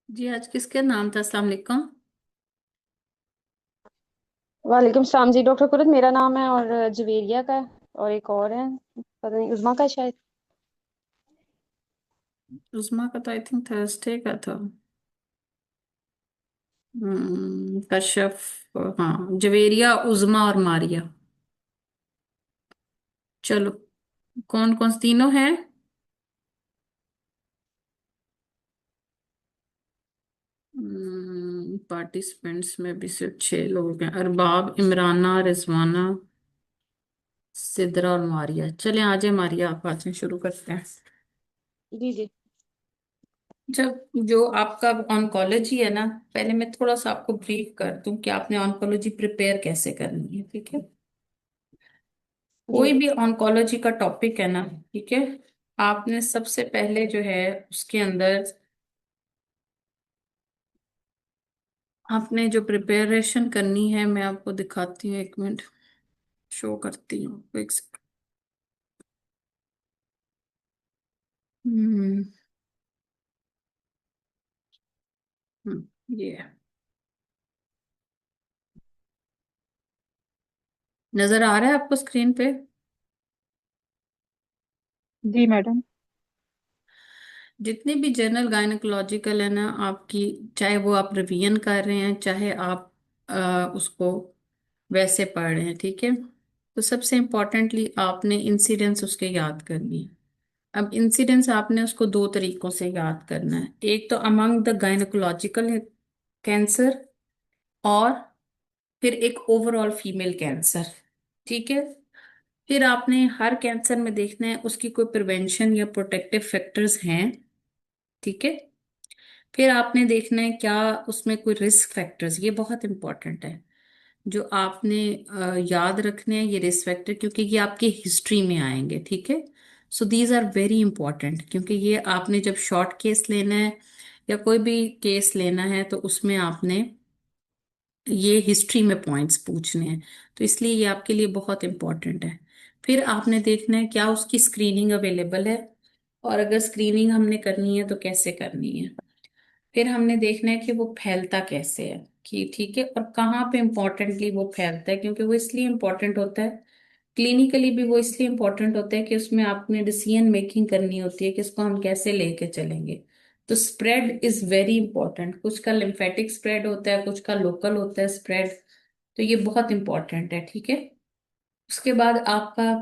जी आज किसके नाम था? अस्सलाम वालेकुम। वालेकुम सलाम जी। डॉक्टर कुरत मेरा नाम है, और जवेरिया का है, और एक और है, पता नहीं उजमा का शायद। उस्मा का तो आई थिंक थर्सडे का था। कश्यप। हाँ, जवेरिया, उज़मा और मारिया। चलो, कौन कौन तीनों हैं? पार्टिसिपेंट्स में भी सिर्फ 6 लोग हैं। अरबाब, इमराना, रिजवाना, सिद्रा और मारिया। चले आ जाए मारिया, आप आज से शुरू करते हैं। जी जी। जब जो आपका ऑन्कोलॉजी है ना, पहले मैं थोड़ा सा आपको ब्रीफ कर दूं कि आपने ऑन्कोलॉजी प्रिपेयर कैसे करनी है, ठीक है? जी कोई भी ऑन्कोलॉजी का टॉपिक है ना, ठीक है, आपने सबसे पहले जो है उसके अंदर आपने जो प्रिपरेशन करनी है, मैं आपको दिखाती हूँ, 1 मिनट शो करती हूँ, एक सेकंड। हम्म ये है। नजर आ रहा है आपको स्क्रीन पे? जी मैडम। जितनी भी जनरल गायनोकोलॉजिकल है ना आपकी, चाहे वो आप रिवीजन कर रहे हैं, चाहे आप उसको वैसे पढ़ रहे हैं, ठीक है, तो सबसे इम्पोर्टेंटली आपने इंसिडेंस उसके याद करनी है। अब इंसिडेंस आपने उसको दो तरीकों से याद करना है। एक तो अमंग द गायनोकोलॉजिकल कैंसर, और फिर एक ओवरऑल फीमेल कैंसर, ठीक है। फिर आपने हर कैंसर में देखना है उसकी कोई प्रिवेंशन या प्रोटेक्टिव फैक्टर्स हैं, ठीक है। फिर आपने देखना है क्या उसमें कोई रिस्क फैक्टर्स, ये बहुत इंपॉर्टेंट है जो आपने याद रखने हैं, ये रिस्क फैक्टर, क्योंकि ये आपकी हिस्ट्री में आएंगे, ठीक है। So these are very important, क्योंकि ये आपने जब शॉर्ट केस लेना है या कोई भी केस लेना है तो उसमें आपने ये हिस्ट्री में पॉइंट्स पूछने हैं, तो इसलिए ये आपके लिए बहुत इंपॉर्टेंट है। फिर आपने देखना है क्या उसकी स्क्रीनिंग अवेलेबल है, और अगर स्क्रीनिंग हमने करनी है तो कैसे करनी है। फिर हमने देखना है कि वो फैलता कैसे है, कि ठीक है, और कहाँ पे इम्पोर्टेंटली वो फैलता है, क्योंकि वो इसलिए इम्पोर्टेंट होता है, क्लिनिकली भी वो इसलिए इम्पोर्टेंट होता है कि उसमें आपने डिसीजन मेकिंग करनी होती है कि इसको हम कैसे लेके चलेंगे। तो स्प्रेड इज वेरी इंपॉर्टेंट, कुछ का लिम्फेटिक स्प्रेड होता है, कुछ का लोकल होता है स्प्रेड, तो ये बहुत इंपॉर्टेंट है, ठीक है। उसके बाद आपका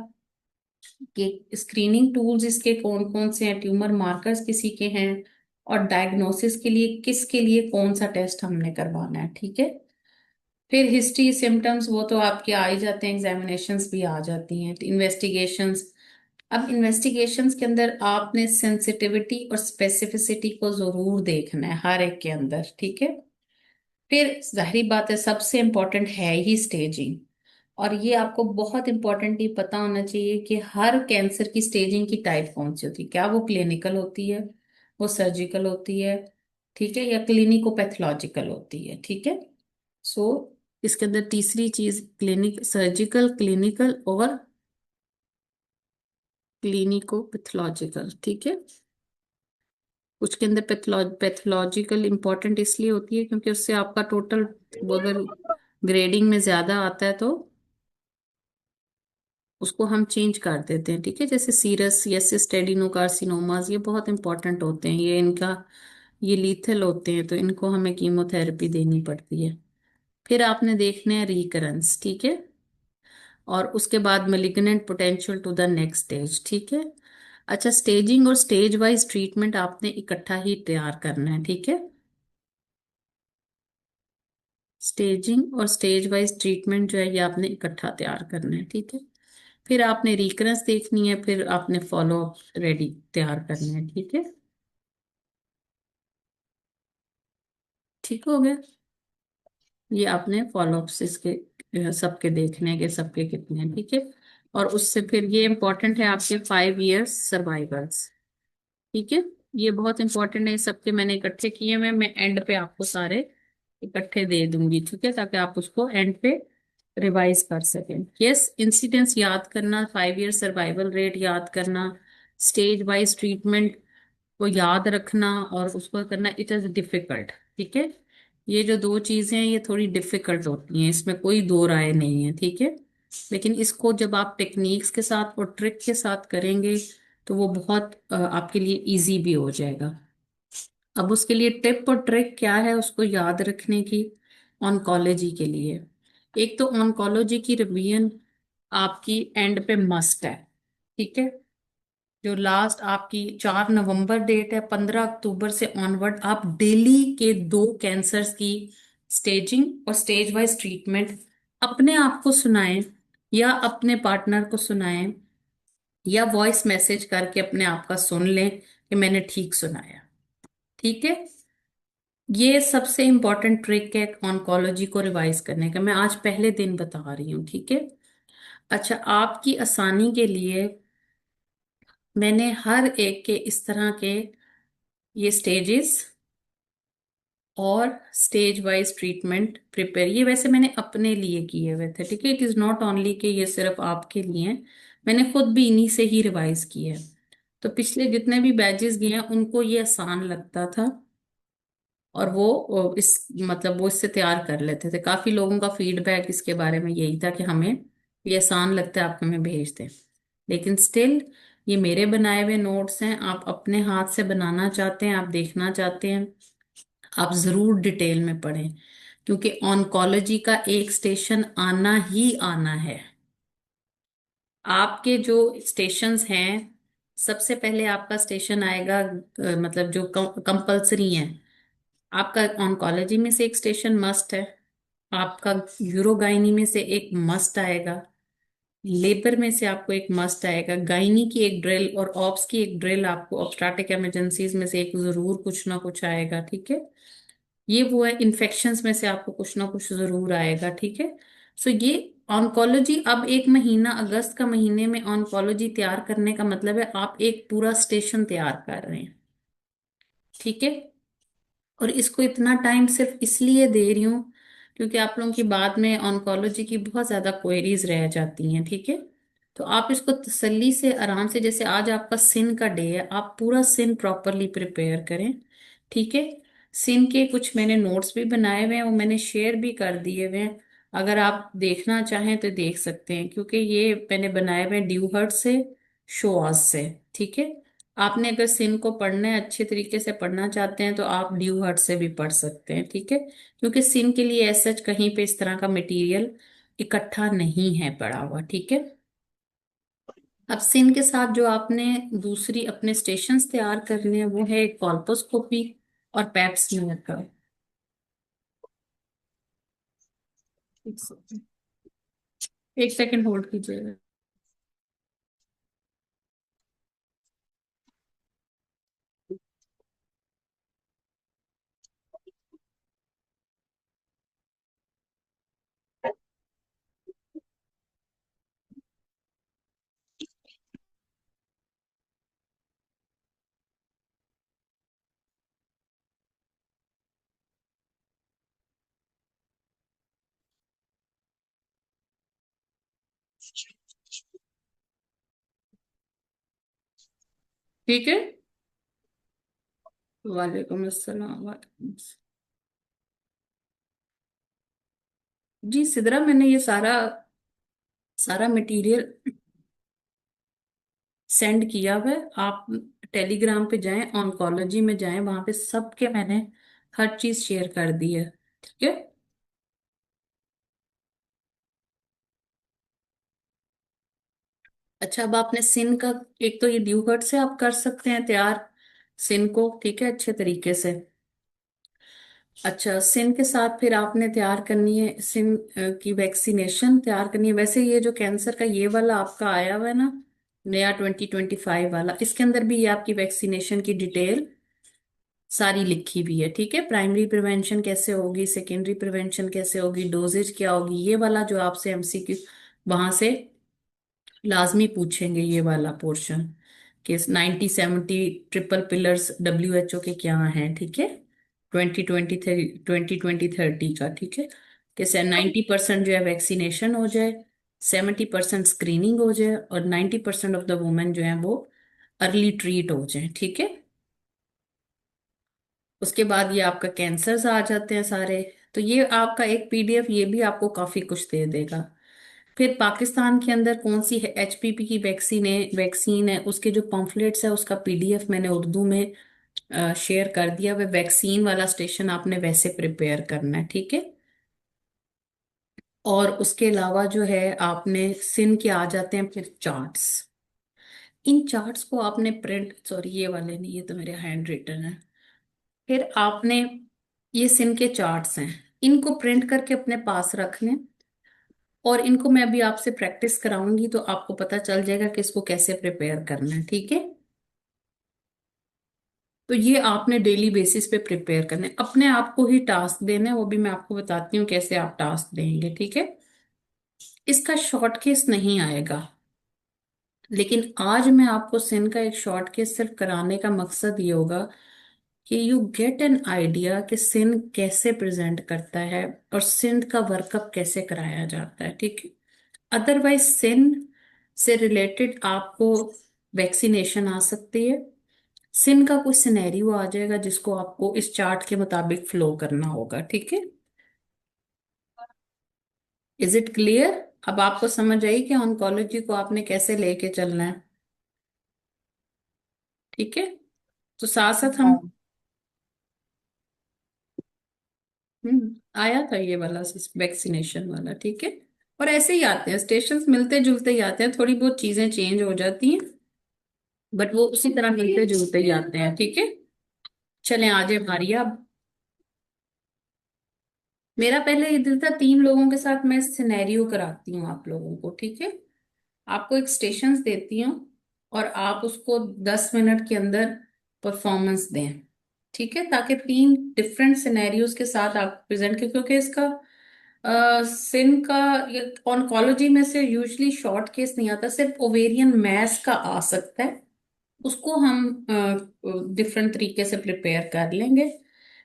कि स्क्रीनिंग टूल्स इसके कौन कौन से हैं, ट्यूमर मार्कर्स किसी के हैं, और डायग्नोसिस के लिए किसके लिए कौन सा टेस्ट हमने करवाना है, ठीक है। फिर हिस्ट्री, सिम्टम्स, वो तो आपके आ ही जाते हैं, एग्जामिनेशंस भी आ जाती हैं, इन्वेस्टिगेशंस। अब इन्वेस्टिगेशंस के अंदर आपने सेंसिटिविटी और स्पेसिफिसिटी को जरूर देखना है हर एक के अंदर, ठीक है। फिर जाहिर बात है सबसे इम्पोर्टेंट है ही स्टेजिंग, और ये आपको बहुत इंपॉर्टेंटली पता होना चाहिए कि हर कैंसर की स्टेजिंग की टाइप कौन सी होती है, क्या वो क्लिनिकल होती है, वो सर्जिकल होती है, ठीक है, या क्लिनिकोपैथोलॉजिकल होती है, ठीक है। सो इसके अंदर तीसरी चीज क्लिनिक, सर्जिकल, क्लिनिकल और क्लिनिकोपैथोलॉजिकल, ठीक है। कुछ के अंदर पैथोलॉजिकल इंपॉर्टेंट इसलिए होती है क्योंकि उससे आपका टोटल, अगर ग्रेडिंग में ज्यादा आता है तो उसको हम चेंज कर देते हैं, ठीक है। जैसे सीरस या सिस्टेडिनोकार्सिनोमास, ये बहुत इंपॉर्टेंट होते हैं, ये इनका ये लीथल होते हैं, तो इनको हमें कीमोथेरेपी देनी पड़ती है। फिर आपने देखना है रिकरेंस, ठीक है, और उसके बाद malignant potential to the next stage, ठीक है। अच्छा, स्टेजिंग और स्टेज वाइज ट्रीटमेंट आपने इकट्ठा ही तैयार करना है, ठीक है। स्टेजिंग और स्टेज वाइज ट्रीटमेंट जो है ये आपने इकट्ठा तैयार करना है, ठीक है। फिर आपने रिकरेंस देखनी है, फिर आपने फॉलो अप रेडी तैयार करना है, ठीक है। ठीक हो गया। ये आपने फॉलो अप्स इसके सबके देखने के, सबके कितने हैं, ठीक है। और उससे फिर ये इंपॉर्टेंट है आपके 5 इयर्स सर्वाइवल्स, ठीक है। ये बहुत इंपॉर्टेंट है, सबके मैंने इकट्ठे किए हुए हैं। मैं एंड पे आपको सारे इकट्ठे दे दूंगी, ठीक है, ताकि आप उसको एंड पे रिवाइज कर सकें। यस, इंसिडेंस याद करना, 5 ईयर सर्वाइवल रेट याद करना, स्टेज वाइज ट्रीटमेंट को याद रखना और उसको करना, इट इज डिफिकल्ट, ठीक है। ये जो दो चीजें हैं ये थोड़ी डिफिकल्ट होती हैं, इसमें कोई दो राय नहीं है, ठीक है। लेकिन इसको जब आप टेक्निक्स के साथ और ट्रिक के साथ करेंगे तो वो बहुत आपके लिए इजी भी हो जाएगा। अब उसके लिए टिप और ट्रिक क्या है उसको याद रखने की, ऑन्कोलॉजी के लिए। एक तो ऑन्कोलॉजी की रिवीजन आपकी एंड पे मस्ट है, ठीक है। जो लास्ट आपकी 4 नवंबर डेट है, 15 अक्टूबर से ऑनवर्ड आप डेली के 2 कैंसर्स की स्टेजिंग और स्टेज वाइज ट्रीटमेंट अपने आप को सुनाएं या अपने पार्टनर को सुनाएं, या वॉइस मैसेज करके अपने आप का सुन लें कि मैंने ठीक सुनाया, ठीक है। ये सबसे इंपॉर्टेंट ट्रिक है ऑन्कोलॉजी को रिवाइज करने का, मैं आज पहले दिन बता रही हूँ, ठीक है। अच्छा, आपकी आसानी के लिए मैंने हर एक के इस तरह के ये स्टेजेस और स्टेज वाइज ट्रीटमेंट प्रिपेयर, ये वैसे मैंने अपने लिए किए हुए थे, ठीक है। इट इज नॉट ओनली कि ये सिर्फ आपके लिए हैं, मैंने खुद भी इन्हीं से ही रिवाइज किया है। तो पिछले जितने भी बैचेस गए हैं उनको ये आसान लगता था, और वो इस मतलब वो इससे तैयार कर लेते थे। काफी लोगों का फीडबैक इसके बारे में यही था कि हमें ये आसान लगता है, आप हमें भेज दें। लेकिन स्टिल ये मेरे बनाए हुए नोट्स हैं, आप अपने हाथ से बनाना चाहते हैं, आप देखना चाहते हैं, आप जरूर डिटेल में पढ़ें, क्योंकि ऑन्कोलॉजी का एक स्टेशन आना ही आना है। आपके जो स्टेशंस हैं, सबसे पहले आपका स्टेशन आएगा मतलब जो कंपल्सरी है, आपका ऑन्कोलॉजी में से एक स्टेशन मस्ट है, आपका यूरोगाइनी में से एक मस्ट आएगा, लेबर में से आपको एक मस्ट आएगा, गायनी की एक ड्रिल और ऑप्स की एक ड्रिल, आपको ऑब्स्टेट्रिक इमरजेंसीज में से एक जरूर कुछ ना कुछ आएगा, ठीक है। ये वो है, इन्फेक्शंस में से आपको कुछ ना कुछ जरूर आएगा, ठीक है। सो ये ऑन्कोलॉजी, अब एक महीना अगस्त का महीने में ऑन्कोलॉजी तैयार करने का मतलब है आप एक पूरा स्टेशन तैयार कर रहे हैं, ठीक है। और इसको इतना टाइम सिर्फ इसलिए दे रही हूँ क्योंकि आप लोगों की बाद में ऑन्कोलॉजी की बहुत ज्यादा क्वेरीज रह जाती हैं, ठीक है। तो आप इसको तसल्ली से आराम से, जैसे आज आपका सिन का डे है, आप पूरा सिन प्रॉपरली प्रिपेयर करें, ठीक है। सिन के कुछ मैंने नोट्स भी बनाए हुए हैं, वो मैंने शेयर भी कर दिए हुए हैं, अगर आप देखना चाहें तो देख सकते हैं, क्योंकि ये मैंने बनाए हुए हैं ड्यूहर्ट से, शोआज से, ठीक है। आपने अगर सिन को पढ़ना है, अच्छे तरीके से पढ़ना चाहते हैं, तो आप ड्यू हर्ट से भी पढ़ सकते हैं, ठीक है। क्योंकि सिन के लिए ऐसा कहीं पे इस तरह का मटेरियल इकट्ठा नहीं है पड़ा हुआ, ठीक है। अब सिन के साथ जो आपने दूसरी अपने स्टेशंस तैयार करने हैं वो है कॉल्पोस्कोपी और पैप स्मीयर का। एक सेकंड होल्ड कीजिएगा। ठीक है। वालेकुम अस्सलाम, वालेकुम अस्सलाम। जी सिदरा, मैंने ये सारा सारा मटेरियल सेंड किया हुआ है। आप टेलीग्राम पे जाएं, ऑन्कोलॉजी में जाएं, वहां पे सबके मैंने हर चीज शेयर कर दी है, ठीक है। अच्छा, अब आपने सिन का, एक तो ये ड्यू हर्ट से आप कर सकते हैं तैयार सिन को, ठीक है, अच्छे तरीके से। अच्छा, सिन के साथ फिर आपने तैयार करनी है सिन की वैक्सीनेशन तैयार करनी है। वैसे ये जो कैंसर का ये वाला आपका आया हुआ है ना, नया 2025 वाला, इसके अंदर भी ये आपकी वैक्सीनेशन की डिटेल सारी लिखी हुई है, ठीक है। प्राइमरी प्रिवेंशन कैसे होगी, सेकेंडरी प्रिवेंशन कैसे होगी, डोजेज क्या होगी, ये वाला जो आपसे एमसीक्यू वहां से लाजमी पूछेंगे, ये वाला पोर्शन कि 90 70 ट्रिपल पिलर्स WHO के क्या हैं, ठीक है। 2020 2030 का, ठीक है, कि 90% जो है वैक्सीनेशन हो जाए, 70% स्क्रीनिंग हो जाए, और 90% ऑफ द वुमेन जो है वो अर्ली ट्रीट हो जाए, ठीक है। उसके बाद ये आपका कैंसर्स आ जाते हैं सारे। तो ये आपका एक PDF ये भी आपको काफी कुछ दे देगा। फिर पाकिस्तान के अंदर कौन सी HPV की वैक्सीन है उसके जो पम्फलेट्स है उसका PDF मैंने उर्दू में शेयर कर दिया। वह वैक्सीन वाला स्टेशन आपने वैसे प्रिपेयर करना है, ठीक है। और उसके अलावा जो है आपने सिन के आ जाते हैं फिर चार्ट्स। इन चार्ट्स को आपने प्रिंट, सॉरी ये वाले नहीं, ये तो मेरे हैंड रिटन है। फिर आपने, ये सिन के चार्ट्स हैं, इनको प्रिंट करके अपने पास रख लें। और इनको मैं अभी आपसे प्रैक्टिस कराऊंगी तो आपको पता चल जाएगा कि इसको कैसे प्रिपेयर करना है, ठीक है। तो ये आपने डेली बेसिस पे प्रिपेयर करना है, अपने आप को ही टास्क देना है, वो भी मैं आपको बताती हूँ कैसे आप टास्क देंगे, ठीक है। इसका शॉर्ट केस नहीं आएगा, लेकिन आज मैं आपको सिंध का एक शॉर्ट केस सिर्फ कराने का मकसद ये होगा कि यू गेट एन आइडिया कि सिंध कैसे प्रेजेंट करता है और सिंध का वर्कअप कैसे कराया जाता है, ठीक है। अदरवाइज सिंध से रिलेटेड आपको वैक्सीनेशन आ सकती है, सिन का कोई सिनेरियो आ जाएगा जिसको आपको इस चार्ट के मुताबिक फ्लो करना होगा, ठीक है। Is it clear? अब आपको समझ आई कि ऑन्कोलॉजी को आपने कैसे लेके चलना है, ठीक है। तो साथ साथ हम, हाँ। आया था ये वाला वैक्सीनेशन वाला, ठीक है। और ऐसे ही आते हैं, स्टेशंस मिलते जुलते ही आते हैं, थोड़ी बहुत चीजें चेंज हो जाती हैं, बट वो उसी तरह मिलते जुलते ही आते हैं, ठीक है। चलें आगे हमारी अब। मेरा पहले ये दिल था 3 लोगों के साथ मैं सिनेरियो कराती हूँ आप लोगों को, ठीक है। आपको एक स्टेशंस देती हूँ और आप उसको 10 मिनट के अंदर परफॉर्मेंस दें, ठीक है, ताकि 3 डिफरेंट सिनेरियोज के साथ आप प्रेजेंट करें। क्योंकि इसका सिन का, ऑन्कोलॉजी में से यूजली शॉर्ट केस नहीं आता, सिर्फ ओवेरियन मैस का आ सकता है। उसको हम डिफरेंट तरीके से प्रिपेयर कर लेंगे।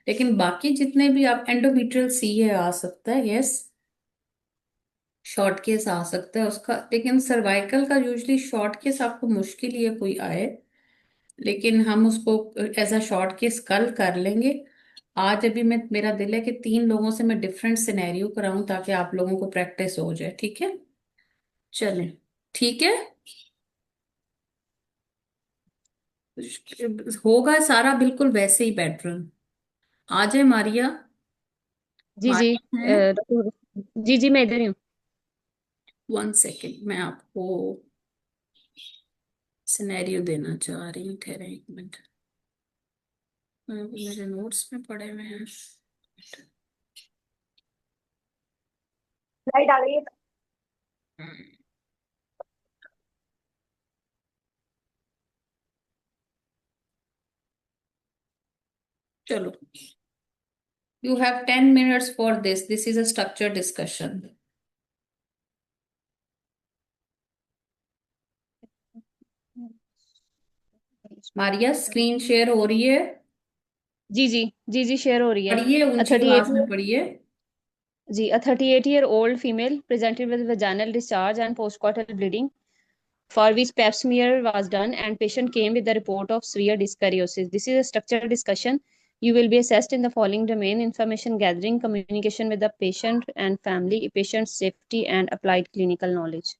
लेकिन बाकी जितने भी, आप एंडोमेट्रियल सी है आ सकता है, यस, शॉर्ट केस आ सकता है उसका। लेकिन सर्वाइकल का यूजली शॉर्ट केस आपको मुश्किल ही है कोई आए, लेकिन हम उसको एज अ शॉर्ट केस कल कर लेंगे। आज अभी मैं, मेरा दिल है कि 3 लोगों से मैं डिफरेंट सिनेरियो कराऊं ताकि आप लोगों को प्रैक्टिस हो जाए, ठीक है। चलें, ठीक है, होगा सारा बिल्कुल वैसे ही पैटर्न। आ जाए मारिया। जी जी। मारिया है। जी जी, मैं इधर ही हूँ। 1 सेकेंड, मैं आपको सिनेरियो देना चाह रही हूँ, ठहरे 1 मिनट। मेरे नोट्स में पड़े हुए हैं। लाइट आ गई है। हम्म, चलो, you have 10 minutes for this is a structured discussion। Maria, screen share हो रही है? जी जी। जी जी, शेयर हो रही है। पढ़िए, अ ऊंची थर्टी आवाज एट में पढ़िए। जी, a 38-year-old female presented with vaginal discharge and postcoital bleeding, for which pap smear was done, and patient came with the report of severe dyskaryosis. This is a structured discussion. You will be assessed in the following domain: information gathering, communication with the patient and family, patient safety, and applied clinical knowledge.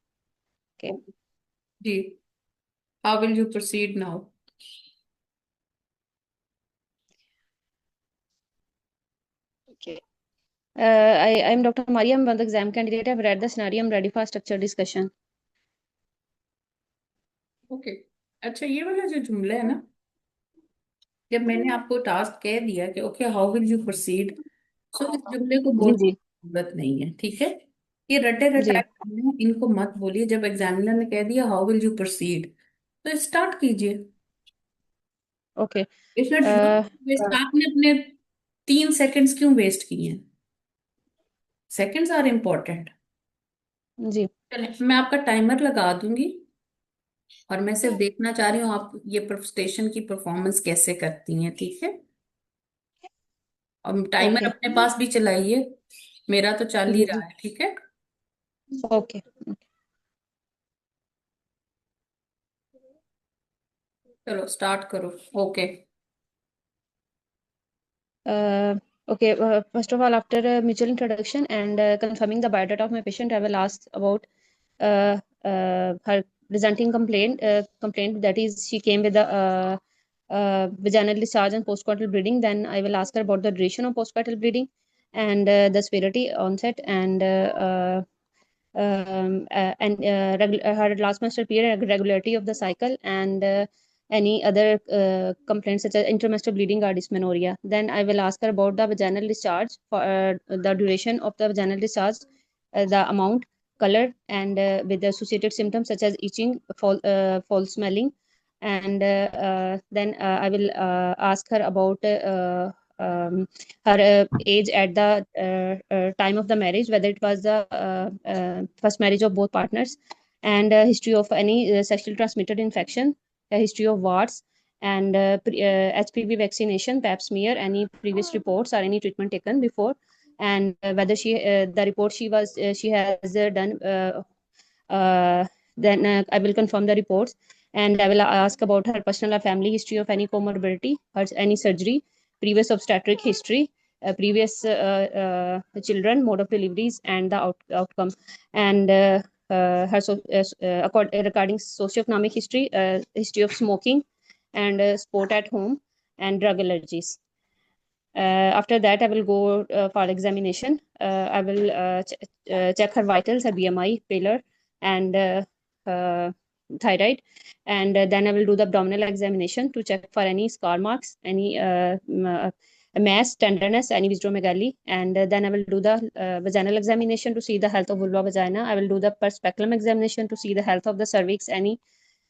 Okay. जी, how will you proceed now? Okay. I'm Dr. Maria. I'm one of the exam candidate. I've read the scenario. I'm ready for structured discussion. Okay. अच्छा, ये वाला जो जुमला है ना, जब मैंने आपको टास्क कह दिया कि okay how will you proceed, so इस जुमले को जी बोलने जी की जरूरत नहीं है, ठीक है। ये रटे जी। रटाए जुमले हैं, इनको मत बोलिए। जब एग्जामिनर ने कह दिया हाउ विल यू प्रोसीड, तो स्टार्ट कीजिए। ओके। इसमें वेस्ट आपने अपने 3 सेकंड्स क्यों वेस्ट किए हैं? Seconds are important. जी चलिए, मैं आपका टाइमर लगा दूंगी, और मैं सिर्फ देखना चाह रही हूँ आप ये स्टेशन की परफॉर्मेंस कैसे करती हैं, ठीक है। और टाइमर ओके। अपने पास भी चलाइए, मेरा तो चल ही जी रहा जी। है, ठीक है। ओके। चलो स्टार्ट करो। Okay. Okay, first of all, after a mutual introduction and confirming the biodata of my patient, I will ask about her presenting complaint that is she came with vaginal discharge and postcoital bleeding. Then I will ask her about the duration of postcoital bleeding and the severity onset and her last menstrual period, regularity of the cycle, and any other complaints such as intermenstrual bleeding or dysmenorrhea. Then I will ask her about the vaginal discharge, for the duration of the vaginal discharge, the amount, color, and with the associated symptoms such as itching, foul smelling. And then I will ask her about her age at the time of the marriage, whether it was the first marriage of both partners, and history of any sexually transmitted infection, a history of warts, and HPV vaccination, pap smear, any previous reports or any treatment taken before, and whether the report she has done. Then I will confirm the reports, and I will ask about her personal or family history of any comorbidity, her any surgery, previous obstetric history, previous children, mode of deliveries, and the outcome, and regarding socioeconomic history, history of smoking, and sport at home, and drug allergies. After that, I will go for examination. I will check her vitals, her BMI, Baylor, and thyroid. And then I will do the abdominal examination to check for any scar marks, any mass, tenderness, any visceromegaly. And then I will do the vaginal examination to see the health of vulva vagina. I will do the per speculum examination to see the health of the cervix, any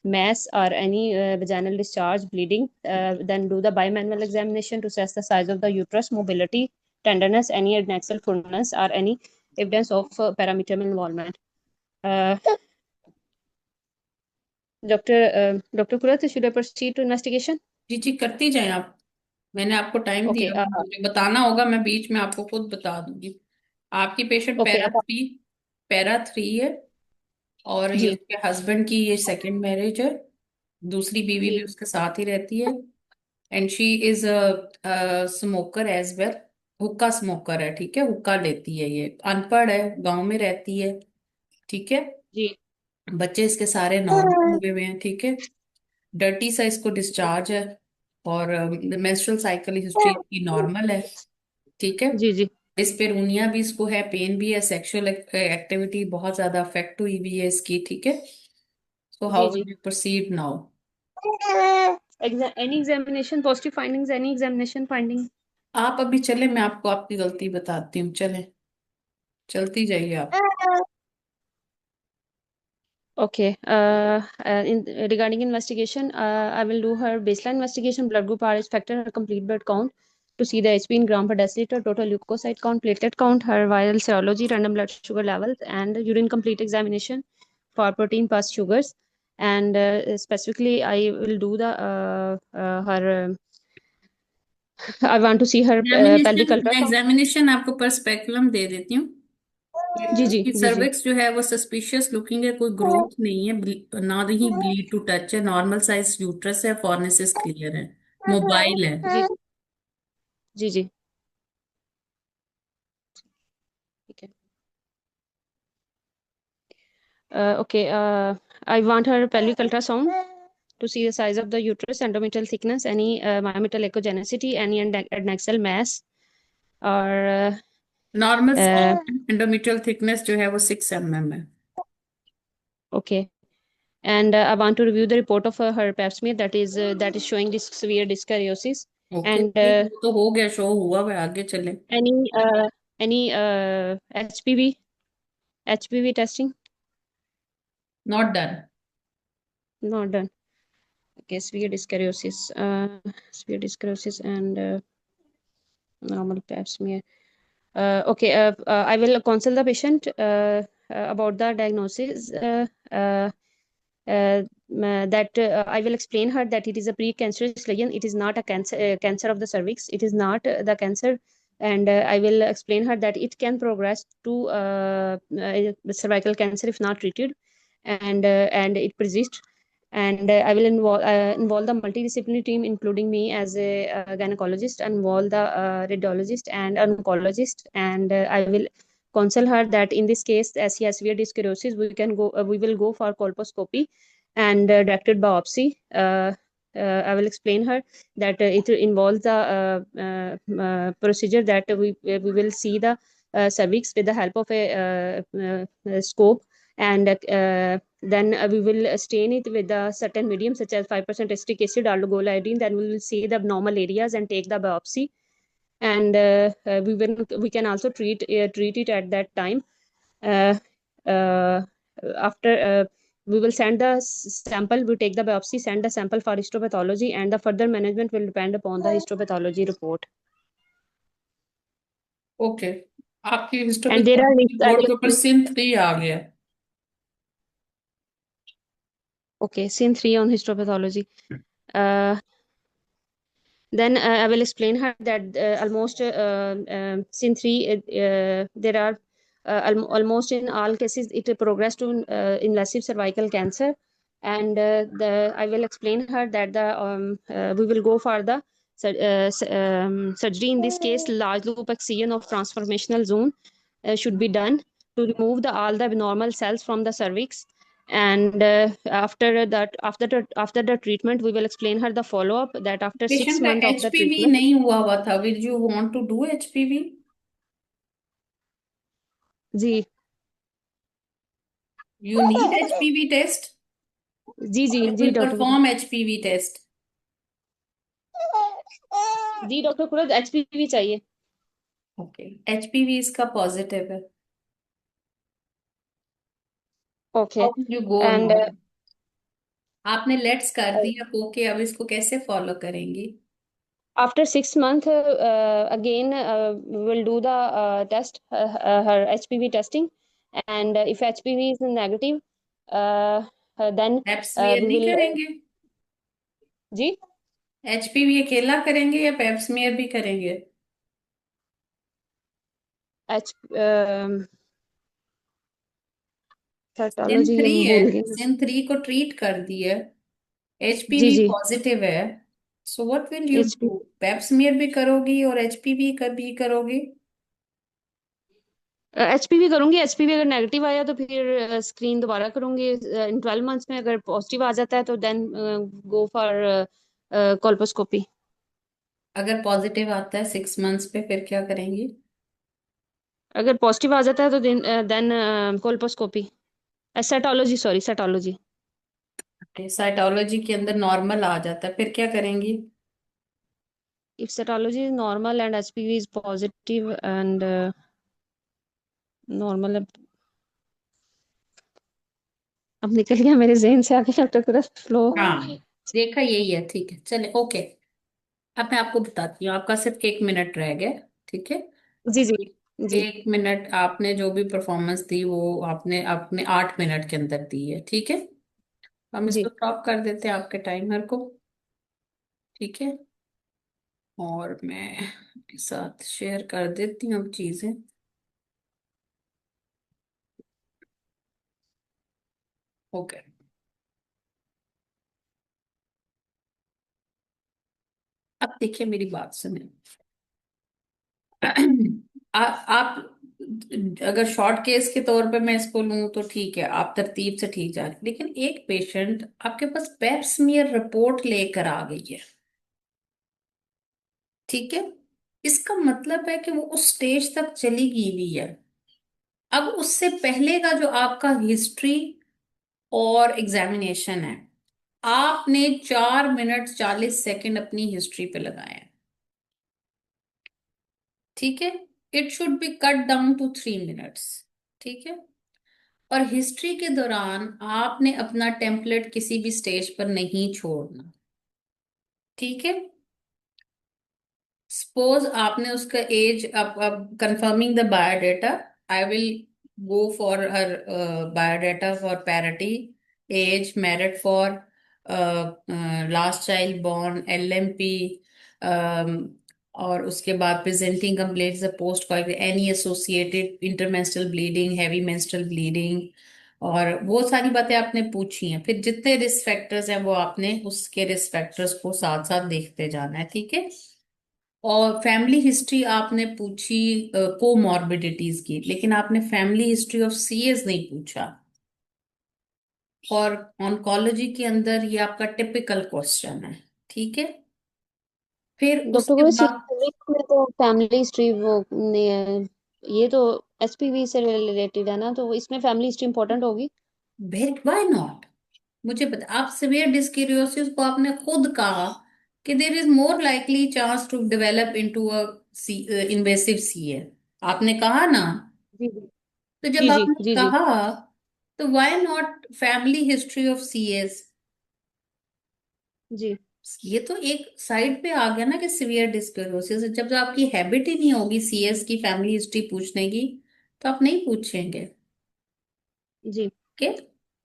mass or any vaginal discharge, bleeding. Then do the bimanual examination to assess the size of the uterus, mobility, tenderness, any adnexal fullness, or any evidence of parametrium involvement. Dr. Kurat, should I proceed to investigation? जी जी, करती जाएं आप। मैंने आपको time Okay. दिया, मुझे बताना होगा, मैं बीच में आपको खुद बता दूंगी। आपकी पेशेंट Okay. पैरा 3 है, और ये जी उसके हस्बैंड की ये सेकंड मैरिज है। दूसरी बीवी भी जी उसके साथ ही रहती है। And she is a smoker as well. हुक्का स्मोकर है, ठीक है, हुक्का लेती है। ये अनपढ़ है, गांव में रहती है, ठीक है। जी बच्चे इसके सारे नॉर्मल हुए हुए हैं, ठीक है। डर्टी सा इसको डिस्चार्ज है, और मेंस्ट्रुअल साइकिल हिस्ट्री की नॉर्मल है, ठीक है। जी जी डिस्पेरूनिया भी इसको है, पेन भी है, सेक्सुअल एक्टिविटी बहुत ज्यादा अफेक्ट हुई भी है इसकी, ठीक है। सो जी हाउ जी। Will you proceed now? Any examination, positive findings, any examination finding? आप अभी चले, मैं आपको आपकी गलती बताती हूँ, चले, चलती जाइए आप। Okay. Regarding investigation, I will do her baseline investigation, blood group, RH factor, her complete blood count to see the HB in gram per deciliter, total leukocyte count, platelet count, her viral serology, random blood sugar levels, and urine complete examination for protein pus sugars. And specifically, I will do the her. I want to see her pelvic examination मैं ultrasound. Examination आपको पर speculum दे देती हूँ। जी जी उसकी जी जी। Cervix जो है वो suspicious looking है, कोई ग्रोथ नहीं है, ना ही ब्लीड टू टच है, नॉर्मल साइज यूट्रस है, फॉर्निसिस क्लियर है, मोबाइल है। जी जी जी। ठीक है। Okay. I want her pelvic ultrasound to see the size of the uterus, endometrial thickness, any myometrial echogenicity, any adnexal mass, or normal uh, endometrial thickness जो है वो 6 mm है। okay. And I want to review the report of her pap smear that is showing this severe dyskaryosis. Okay And ठीक, वो तो हो गया, show हुआ है, आगे चले। any HPV testing not done. not done. Okay, severe dyskaryosis and normal pap smear. Okay, I will consult the patient about the diagnosis. That I will explain her that it is a precancerous lesion. It is not a cancer of the cervix. It is not the cancer, and I will explain her that it can progress to cervical cancer if not treated, and it persists. And I will involve the multidisciplinary team, including me as a gynecologist, involve the radiologist and oncologist, and I will counsel her that in this case, as he has severe dyskeriosis, we will go for colposcopy and directed biopsy. I will explain her that it involves the procedure that we will see the cervix with the help of a scope, and then we will stain it with a certain medium such as 5% acetic acid or iodine. Then we will see the abnormal areas and take the biopsy, and we can also treat it at that time. uh, uh, After we will send the sample, we take the biopsy, send the sample for histopathology, and the further management will depend upon the histopathology report. Okay, आपकी And there are histopathology risks I report will के ऊपर explain. सिन 3 आ गया। Okay, scene 3 on histopathology. uh, then I will explain her that almost scene 3 there are almost in all cases it progressed to invasive cervical cancer. And I will explain her that we will go for the surgery. In this case, large loop excision of transformational zone should be done to remove all the abnormal cells from the cervix. And after the treatment, we will explain her the follow up, that after six patient का months of the HPV treatment. नहीं हुआ हुआ था, will you want to do HPV? जी you need HPV test? जी जी it जी will doctor perform HPV test. जी डॉक्टर को HPV चाहिए. ओके, एचपीवी इसका पॉजिटिव है। How Okay. Will you go And now? आपने लेट्स कर दिया, ओके, अब इसको कैसे फॉलो करेंगी? after 6 months, again, we will do the test, her HPV testing. And if HPV is negative, then पेप्समियर we नहीं will. करेंगे? जी. एचपीवी अकेला करेंगे या पेप्समियर भी करेंगे? H सिन पैथोलॉजी थ्री हम है, भूल गए. सिन 3 को ट्रीट कर दिया, जी एचपीवी जी. पॉजिटिव है। So what will you HPV do? Pap smear भी करोगी और एचपीवी का भी करोगी? HPV करूंगी. HPV अगर नेगेटिव आया तो फिर स्क्रीन दोबारा करूंगी इन 12 months में. अगर पॉजिटिव आ जाता है तो देन गो फॉर कोल्पोस्कोपी. अगर पॉजिटिव आता है 6 मंथ्स पे, फिर क्या करेंगी? अगर पॉजिटिव आ जाता है तो then colposcopy. Cytology, sorry, cytology. Cytology के अंदर नॉर्मल आ जाता है, फिर क्या करेंगी? If cytology is normal and HPV is positive and normal. अब निकल गया मेरे जहन से आगे डॉक्टर पूरा फ्लो. हाँ, देखा यही है, ठीक है, चले, ओके। अब मैं आपको बताती हूँ, आपका सिर्फ 1 मिनट रह गया, ठीक है? जी जी जी 1 मिनट आपने जो भी परफॉर्मेंस दी वो आपने अपने 8 मिनट के अंदर दी है, ठीक है? हम जी. इसको स्टॉप कर देते हैं आपके टाइमर को, ठीक है? और मैं आपके साथ शेयर कर देती हूँ अब चीजें। ओके, अब देखिए मेरी बात सुने। आप अगर शॉर्ट केस के तौर पे मैं इसको लूं तो ठीक है, आप तरतीब से ठीक जा रहे हैं। लेकिन एक पेशेंट आपके पास पेप स्मीयर रिपोर्ट लेकर आ गई है, ठीक है? इसका मतलब है कि वो उस स्टेज तक चली गई हुई है। अब उससे पहले का जो आपका हिस्ट्री और एग्जामिनेशन है, आपने 4 मिनट 40 सेकंड अपनी हिस्ट्री पे लगाए हैं, ठीक है। It should be cut down to 3 minutes, ठीक है। और हिस्ट्री के दौरान आपने अपना टेम्पलेट किसी भी स्टेज पर नहीं छोड़ना, ठीक है। सपोज आपने उसका एज, अब confirming the biodata, I will go for her biodata for parity, age, merit for last child born, LMP, और उसके बाद presenting complaints post coit, any associated intermenstrual bleeding, heavy menstrual bleeding, और वो सारी बातें आपने पूछी हैं। फिर जितने रिस्क फैक्टर्स हैं वो आपने उसके रिस्क फैक्टर्स को साथ साथ देखते जाना है, ठीक है। और फैमिली हिस्ट्री आपने पूछी कोमॉर्बिडिटीज की, लेकिन आपने फैमिली हिस्ट्री ऑफ CS नहीं पूछा। और ऑन्कोलॉजी के अंदर ये आपका टिपिकल क्वेश्चन है, ठीक है। फिर डॉक्टर उसके को बाद सिविक में तो फैमिली हिस्ट्री वो ने ये तो SPV से रिलेटेड है ना, तो इसमें फैमिली हिस्ट्री इंपॉर्टेंट होगी। व्हाई नॉट, मुझे बता, आप सिवियर डिस्क्यूरियोसिस को आपने खुद कहा कि there is more likely chance to develop into a invasive CA, आपने कहा ना। जी जी तो जब जी जी आपने जी जी कहा, तो why not family history of CS। जी ये तो एक साइड पे आ गया ना कि सिवियर डिस्क्लेरोसिस, जब तो आपकी हैबिट ही नहीं होगी CS की फैमिली हिस्ट्री पूछने की, तो आप नहीं पूछेंगे, जी ओके।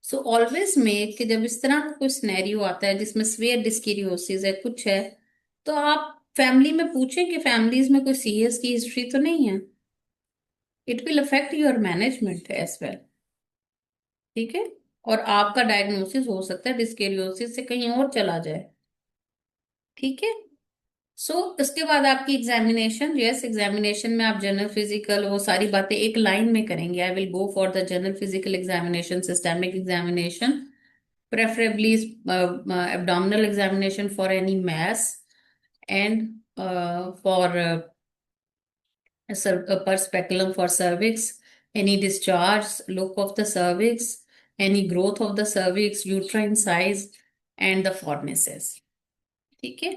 सो ऑलवेज मेक कि जब इस तरह का कोई सिनेरियो आता है जिसमें सिवियर डिस्क्लेरोसिस है, कुछ है, तो आप फैमिली में पूछें कि फैमिलीज में कोई CS की हिस्ट्री तो नहीं है। It will affect your management as well, ठीक है। और आपका डायग्नोसिस हो सकता है डिस्केरियोसिस से कहीं और चला जाए, ठीक है। सो इसके बाद आपकी एग्जामिनेशन, यस, एग्जामिनेशन में आप जनरल फिजिकल वो सारी बातें एक लाइन में करेंगे। आई will go for the general physical examination, systemic examination, preferably abdominal examination for any mass, and for per speculum for cervix, any discharge, look of the cervix, any growth of the cervix, uterine size, and the fornices, ठीक है।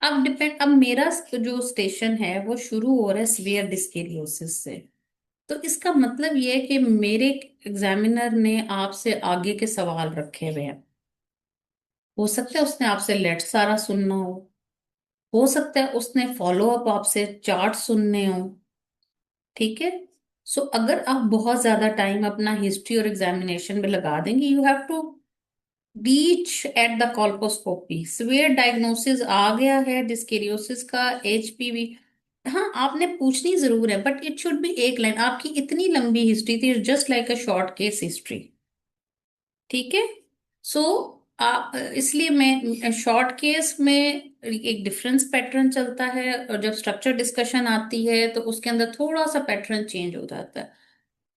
अब मेरा जो station है वो शुरू हो रहा है सीवियर डिस्केरियोसिस से। तो इसका मतलब ये है कि मेरे एग्जामिनर ने आपसे आगे के सवाल रखे हुए हैं। हो सकता है उसने आपसे लेट सारा सुनना हो सकता है उसने फॉलो अप आपसे चार्ट सुनने हो, ठीक है। सो अगर आप बहुत ज्यादा टाइम अपना हिस्ट्री और एग्जामिनेशन में लगा देंगे, you have to reach at the colposcopy, severe diagnosis आ गया है डिस्केरियोसिस का, HPV। हाँ, आपने पूछनी जरूर है, बट इट शुड बी एक लाइन। आपकी इतनी लंबी हिस्ट्री थी, just like a short case history, ठीक है। सो इसलिए मैं शॉर्ट केस में एक डिफरेंस पैटर्न चलता है, और जब स्ट्रक्चर डिस्कशन आती है तो उसके अंदर थोड़ा सा पैटर्न चेंज हो जाता है।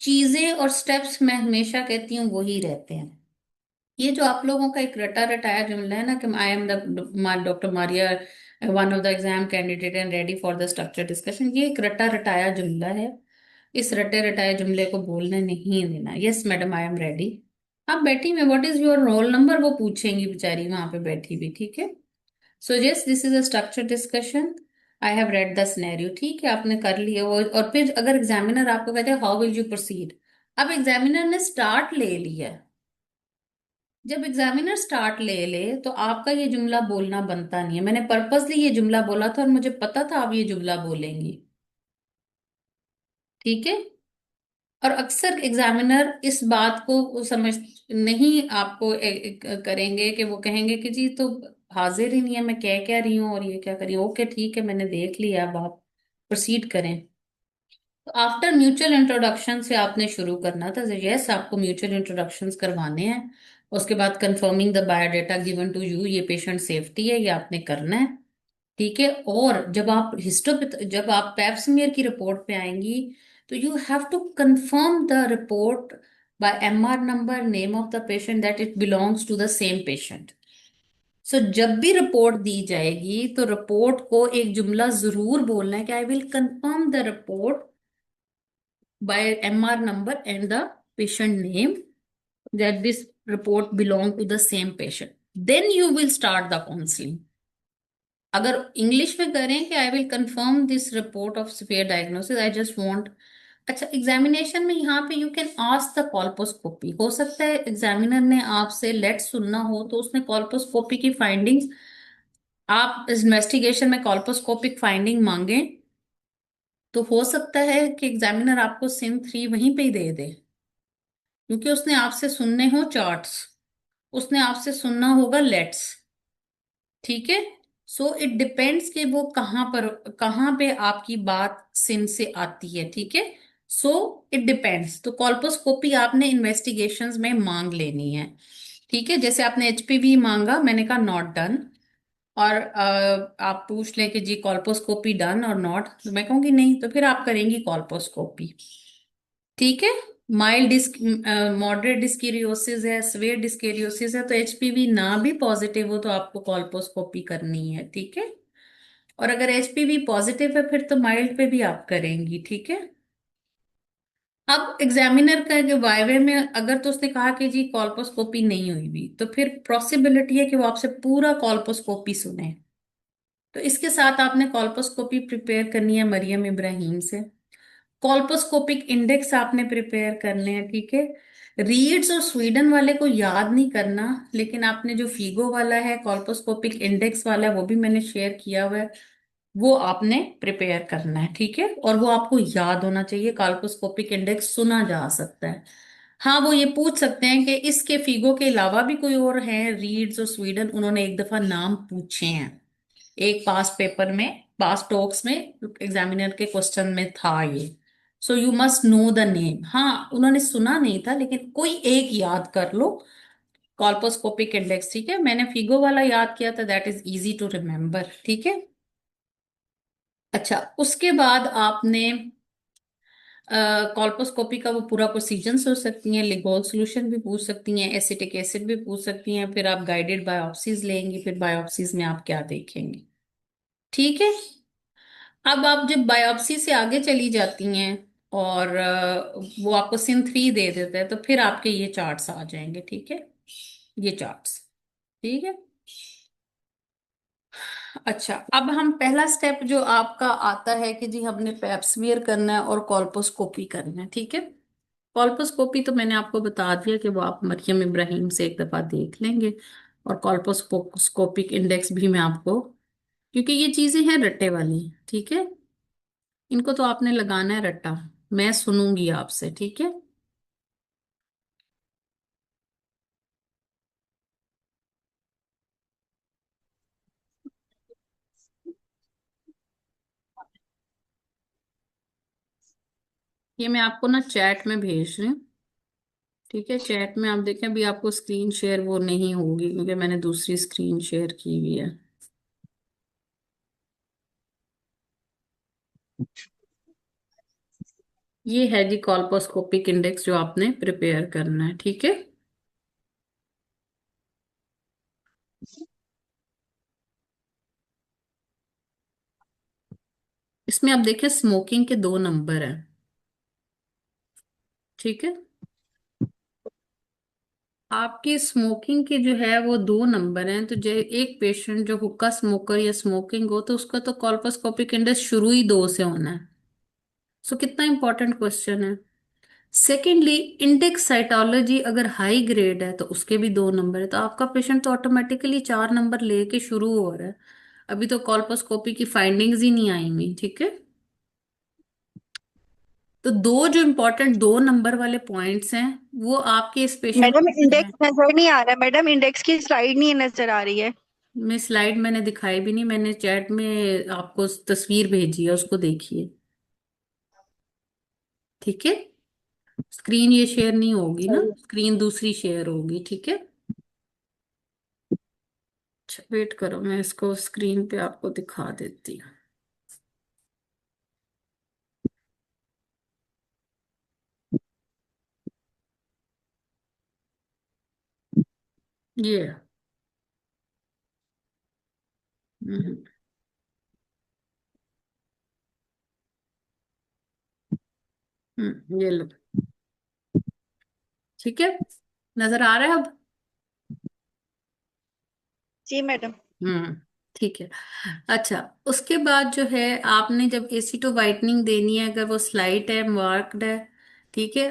चीजें और स्टेप्स मैं हमेशा कहती हूँ वही रहते हैं। ये जो आप लोगों का एक रटा रटाया जुमला है ना कि I am the doctor Maria, one of the exam candidate and ready for the structure discussion, ये एक रटा रटाया जुमला है। इस रटे रटाए जुमले को बोलने नहीं देना। Yes madam, I am ready. आप बैठी में what is your roll number वो पूछेंगी बेचारी वहां पे बैठी भी, ठीक है। So yes, this is a structure discussion, I have read the scenario, ठीक है, आपने कर लिया वो। और फिर अगर एग्जामिनर आपको कहते हैं हाउ विल यू प्रोसीड, अब एग्जामिनर ने स्टार्ट ले लिया। जब एग्जामिनर स्टार्ट ले ले तो आपका ये जुमला बोलना बनता नहीं है। मैंने पर्पसली ये जुमला बोला था और मुझे पता था आप ये जुमला बोलेंगी, ठीक है। और अक्सर एग्जामिनर इस बात को समझ नहीं आपको करेंगे कि वो कहेंगे कि जी तो हाजिर ही नहीं है, मैं कह क्या रही हूँ और ये क्या करी। ओके ठीक है, मैंने देख लिया, अब आप प्रोसीड करें। तो आफ्टर म्यूचुअल इंट्रोडक्शन से आपने शुरू करना था। यस, आपको म्यूचुअल इंट्रोडक्शंस करवाने हैं। उसके बाद confirming the biodata given to you, ये पेशेंट सेफ्टी है, ये आपने करना है, ठीक है। और जब आप पैप्समियर की रिपोर्ट पे आएंगी, तो you have to confirm the report by MR number, name of the patient, that it belongs to the same patient. So जब भी रिपोर्ट दी जाएगी तो रिपोर्ट को एक जुमला जरूर बोलना है कि I will confirm the report by MR number and the patient name, that this report belong to the same patient, then you will start the counseling. अगर इंग्लिश में करें कि I will confirm this report of severe diagnosis, I just want. अच्छा, examination में यहाँ पे you can ask the colposcopy. हो सकता है एग्जामिनर ने आपसे लेट सुनना हो तो उसने कॉल्पोस्कोपी की फाइंडिंग्स, आप इन्वेस्टिगेशन में कॉल्पोस्कोपिक फाइंडिंग मांगे, तो हो सकता है कि एग्जामिनर आपको सिम 3 वहीं पे ही दे दे, क्योंकि उसने आपसे सुनने हो चार्ट्स, उसने आपसे सुनना होगा लेट्स। ठीक है। सो इट डिपेंड्स कि वो कहाँ पर, कहाँ पे आपकी बात सिन से आती है। ठीक है। So it depends. तो कॉल्पोस्कोपी आपने इन्वेस्टिगेशंस में मांग लेनी है। ठीक है। जैसे आपने एचपीवी मांगा, मैंने कहा नॉट डन, और आप पूछ लें कि जी कॉल्पोस्कोपी डन और नॉट, तो मैं कहूंगी नहीं, तो फिर आप करेंगी कॉल्पोस्कोपी। ठीक है। माइल्ड डिस्क, मॉडरेट डिस्कीरियोसिस है, स्वेयर डिस्कीरियोसिस है, तो एचपीवी ना भी पॉजिटिव हो तो आपको कॉल्पोस्कोपी करनी है। ठीक है। और अगर एचपीवी पॉजिटिव है फिर तो माइल्ड पे भी आप करेंगी। ठीक है। अब एग्जामिनर का जो वाइवे में अगर तो उसने कहा कि जी कॉल्पोस्कोपी नहीं हुई भी, तो फिर पॉसिबिलिटी है कि वो आपसे पूरा कॉल्पोस्कोपी सुने। तो इसके साथ आपने कॉल्पोस्कोपी प्रिपेयर करनी है मरियम इब्राहिम से। कॉल्पोस्कोपिक इंडेक्स आपने प्रिपेयर करने हैं। ठीक है। रीड्स और स्वीडन वाले को याद नहीं करना, लेकिन आपने जो फीगो वाला है कॉल्पोस्कोपिक इंडेक्स वाला है, वो भी मैंने शेयर किया हुआ है, वो आपने प्रिपेयर करना है। ठीक है। और वो आपको याद होना चाहिए, कॉल्पोस्कोपिक इंडेक्स सुना जा सकता है। हाँ, वो ये पूछ सकते हैं कि इसके फीगो के अलावा भी कोई और है, रीड्स और स्वीडन, उन्होंने एक दफा नाम पूछे हैं एक पास पेपर में, पास टॉक्स में, एग्जामिनर के क्वेश्चन में था ये। So you must know the name. हाँ, उन्होंने सुना नहीं था, लेकिन कोई एक याद कर लो, कॉल्पोस्कोपिक इंडेक्स। ठीक है। मैंने फिगो वाला याद किया था, that is easy to remember. ठीक है। अच्छा, उसके बाद आपने कॉल्पोस्कोपी का वो पूरा प्रोसीजर सोच सकती हैं, लिगोल सोल्यूशन भी पूछ सकती हैं, एसिटिक एसिड भी पूछ सकती हैं, फिर आप गाइडेड बायोप्सीज लेंगी, फिर बायोप्सीज में आप क्या देखेंगे। ठीक है। अब आप जब बायोप्सी से आगे चली जाती हैं और वो आपको सिन 3 दे देता है, तो फिर आपके ये चार्ट्स आ जाएंगे। ठीक है। ये चार्ट्स। ठीक है। अच्छा, अब हम पहला स्टेप जो आपका आता है कि जी हमने पैप्समियर करना है और कॉल्पोस्कोपी करना है। ठीक है। कॉल्पोस्कोपी तो मैंने आपको बता दिया कि वो आप मरियम इब्राहिम से एक दफा देख लेंगे, और कॉल्पोस्कोपिक इंडेक्स भी मैं आपको, क्योंकि ये चीजें हैं रट्टे वाली। ठीक है। इनको तो आपने लगाना है रट्टा, मैं सुनूंगी आपसे। ठीक है। ये मैं आपको ना चैट में भेज रही हूँ। ठीक है। चैट में आप देखें, अभी आपको स्क्रीन शेयर वो नहीं होगी क्योंकि मैंने दूसरी स्क्रीन शेयर की हुई है। ये है जी कॉल्पोस्कोपिक इंडेक्स जो आपने प्रिपेयर करना है। ठीक है। इसमें आप देखें स्मोकिंग के 2 नंबर हैं। ठीक है। आपकी स्मोकिंग के जो है वो 2 नंबर हैं, तो जो एक पेशेंट जो हुक्का स्मोकर या स्मोकिंग हो, तो उसका तो कॉल्पोस्कोपिक इंडेक्स शुरू ही 2 से होना है। सो कितना इंपॉर्टेंट क्वेश्चन है। सेकेंडली, इंडेक्स साइटोलॉजी अगर हाई ग्रेड है तो उसके भी 2 नंबर है, तो आपका पेशेंट तो ऑटोमेटिकली 4 नंबर लेके शुरू हो रहा है। अभी तो कॉल्पोस्कोपी की फाइंडिंग्स ही नहीं आई हुई। ठीक है। तो दो जो इम्पोर्टेंट 2 नंबर वाले पॉइंट्स हैं वो आपके इस पेशेंट मैडम में हैं। इंडेक्स नजर नहीं आ रहा। मैडम इंडेक्स की स्लाइड नहीं नजर आ रही है। मैं स्लाइड मैंने दिखाई भी नहीं, मैंने चैट में आपको तस्वीर भेजी है, उसको देखिए। ठीक है। स्क्रीन ये शेयर नहीं होगी ना, स्क्रीन दूसरी शेयर होगी। ठीक है। अच्छा, वेट करो, मैं इसको स्क्रीन पे आपको दिखा देती हूँ। ये है। हम्म। ये लो। ठीक है। नजर आ रहा है अब? जी मैडम। हम्म। ठीक है। अच्छा, उसके बाद जो है, आपने जब एसी टू वाइटनिंग देनी है, अगर वो स्लाइट है, मार्क्ड है, ठीक है,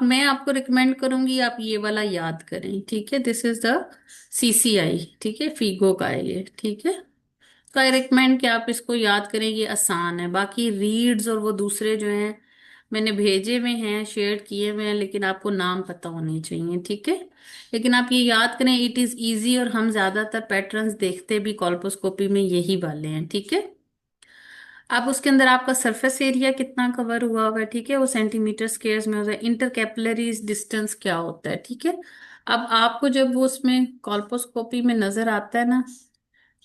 मैं आपको रिकमेंड करूंगी आप ये वाला याद करें, ठीक है। दिस इज द सीसीआई, ठीक है, फीगो का है ये, ठीक है। तो आई रिकमेंड कि आप इसको याद करें, ये आसान है। बाकी रीड्स और वो दूसरे जो हैं मैंने भेजे हुए हैं, शेयर किए हुए हैं, लेकिन आपको नाम पता होने चाहिए, ठीक है। लेकिन आप ये याद करें, इट इज इजी, और हम ज्यादातर पैटर्न्स देखते भी कॉल्पोस्कोपी में यही वाले हैं, ठीक है। अब उसके अंदर आपका सरफेस एरिया कितना कवर हुआ हुआ है, ठीक है, वो सेंटीमीटर स्क्वायर्स में होता है। इंटर कैपिलरी डिस्टेंस क्या होता है, ठीक है। अब आपको जब वो उसमें कॉल्पोस्कोपी में नजर आता है ना,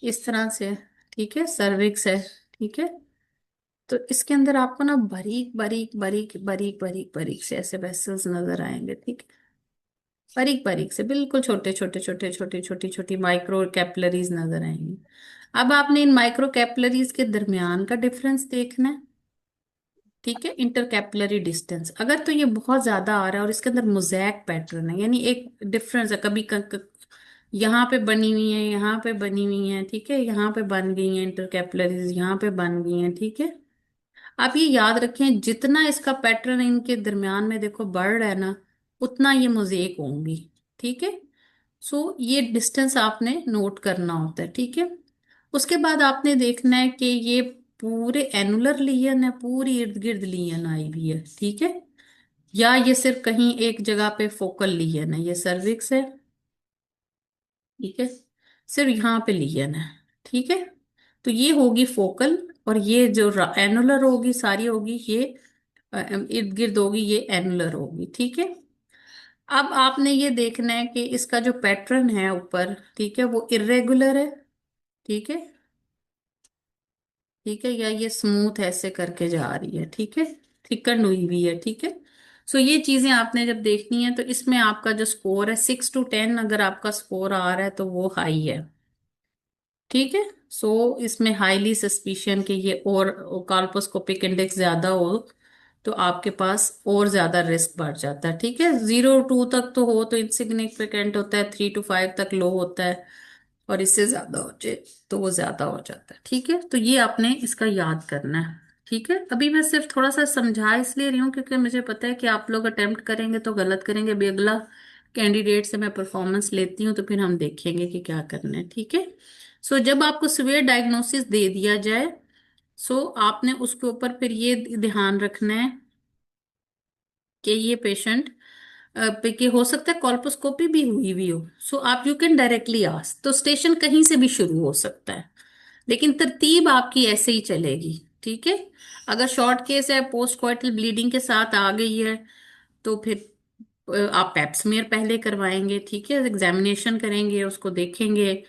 इस तरह से, ठीक है, सर्विक्स है, ठीक है, तो इसके अंदर आपको ना बारीक बारीक बारीक बारीक बारीक बारीक से ऐसे वेसल्स नजर आएंगे, ठीक है। बारीक बारीक से, बिल्कुल छोटे छोटे छोटे छोटे छोटी छोटी माइक्रो कैपिलरीज नजर आएंगी। अब आपने इन माइक्रो कैपिलरीज के दरमियान का डिफरेंस देखना है, ठीक है, इंटर कैपिलरी डिस्टेंस। अगर तो ये बहुत ज्यादा आ रहा है और इसके अंदर मोज़ैक पैटर्न है, यानी एक डिफरेंस है, कभी यहाँ पे बनी हुई है, यहाँ पे बनी हुई है, ठीक है, यहाँ पे बन गई है इंटर कैपिलरीज, यहाँ पे बन गई हैं, ठीक है। आप ये याद रखें, जितना इसका पैटर्न इनके दरमियान में देखो बढ़ रहा है ना, उतना ये मोज़ेक होंगी, ठीक है। सो ये डिस्टेंस आपने नोट करना होता है, ठीक है। उसके बाद आपने देखना है कि ये पूरे एनुलर लीयन है, पूरी इर्द गिर्द लीयन आई हुई है, ठीक है, या ये सिर्फ कहीं एक जगह पे फोकल लीयन है, ये सर्विक्स है, ठीक है, सिर्फ यहाँ पे लीयन है, ठीक है। तो ये होगी फोकल, और ये जो एनुलर होगी सारी होगी ये इर्द गिर्द होगी, ये एनुलर होगी, ठीक है। अब आपने ये देखना है कि इसका जो पैटर्न है ऊपर, ठीक है, वो इरेगुलर है, ठीक है, ठीक है, या ये स्मूथ ऐसे करके जा रही है, ठीक है, थिकन हुई हुई है, ठीक है। सो ये चीजें आपने जब देखनी है, तो इसमें आपका जो स्कोर है 6 to 10, अगर आपका स्कोर आ रहा है तो वो हाई है, ठीक है। सो इसमें हाईली सस्पिशियन के ये, और कॉल्पोस्कोपिक इंडेक्स ज्यादा हो तो आपके पास और ज्यादा रिस्क बढ़ जाता है, ठीक है। 0 to 2 तक तो हो तो इनसिग्निफिकेंट होता है, 3 to 5 तक लो होता है, और इससे ज्यादा हो जाए तो वो ज्यादा हो जाता है, ठीक है। तो ये आपने इसका याद करना है, ठीक है। अभी मैं सिर्फ थोड़ा सा समझा इसलिए रही हूँ क्योंकि मुझे पता है कि आप लोग अटेम्प्ट करेंगे तो गलत करेंगे। अभी अगला कैंडिडेट से मैं परफॉर्मेंस लेती हूँ तो फिर हम देखेंगे कि क्या करना है, ठीक है। सो जब आपको सिवियर डायग्नोसिस दे दिया जाए, सो आपने उसके ऊपर फिर ये ध्यान रखना है कि ये पेशेंट पे के हो सकता है कॉल्पोस्कोपी भी हुई हुई हो, सो आप यू कैन डायरेक्टली आस्क, तो स्टेशन कहीं से भी शुरू हो सकता है, लेकिन तरतीब आपकी ऐसे ही चलेगी, ठीक है। अगर शॉर्ट केस है, पोस्ट कॉइटल ब्लीडिंग के साथ आ गई है, तो फिर आप पेप्समेयर पहले करवाएंगे, ठीक है, एग्जामिनेशन करेंगे, उसको देखेंगे,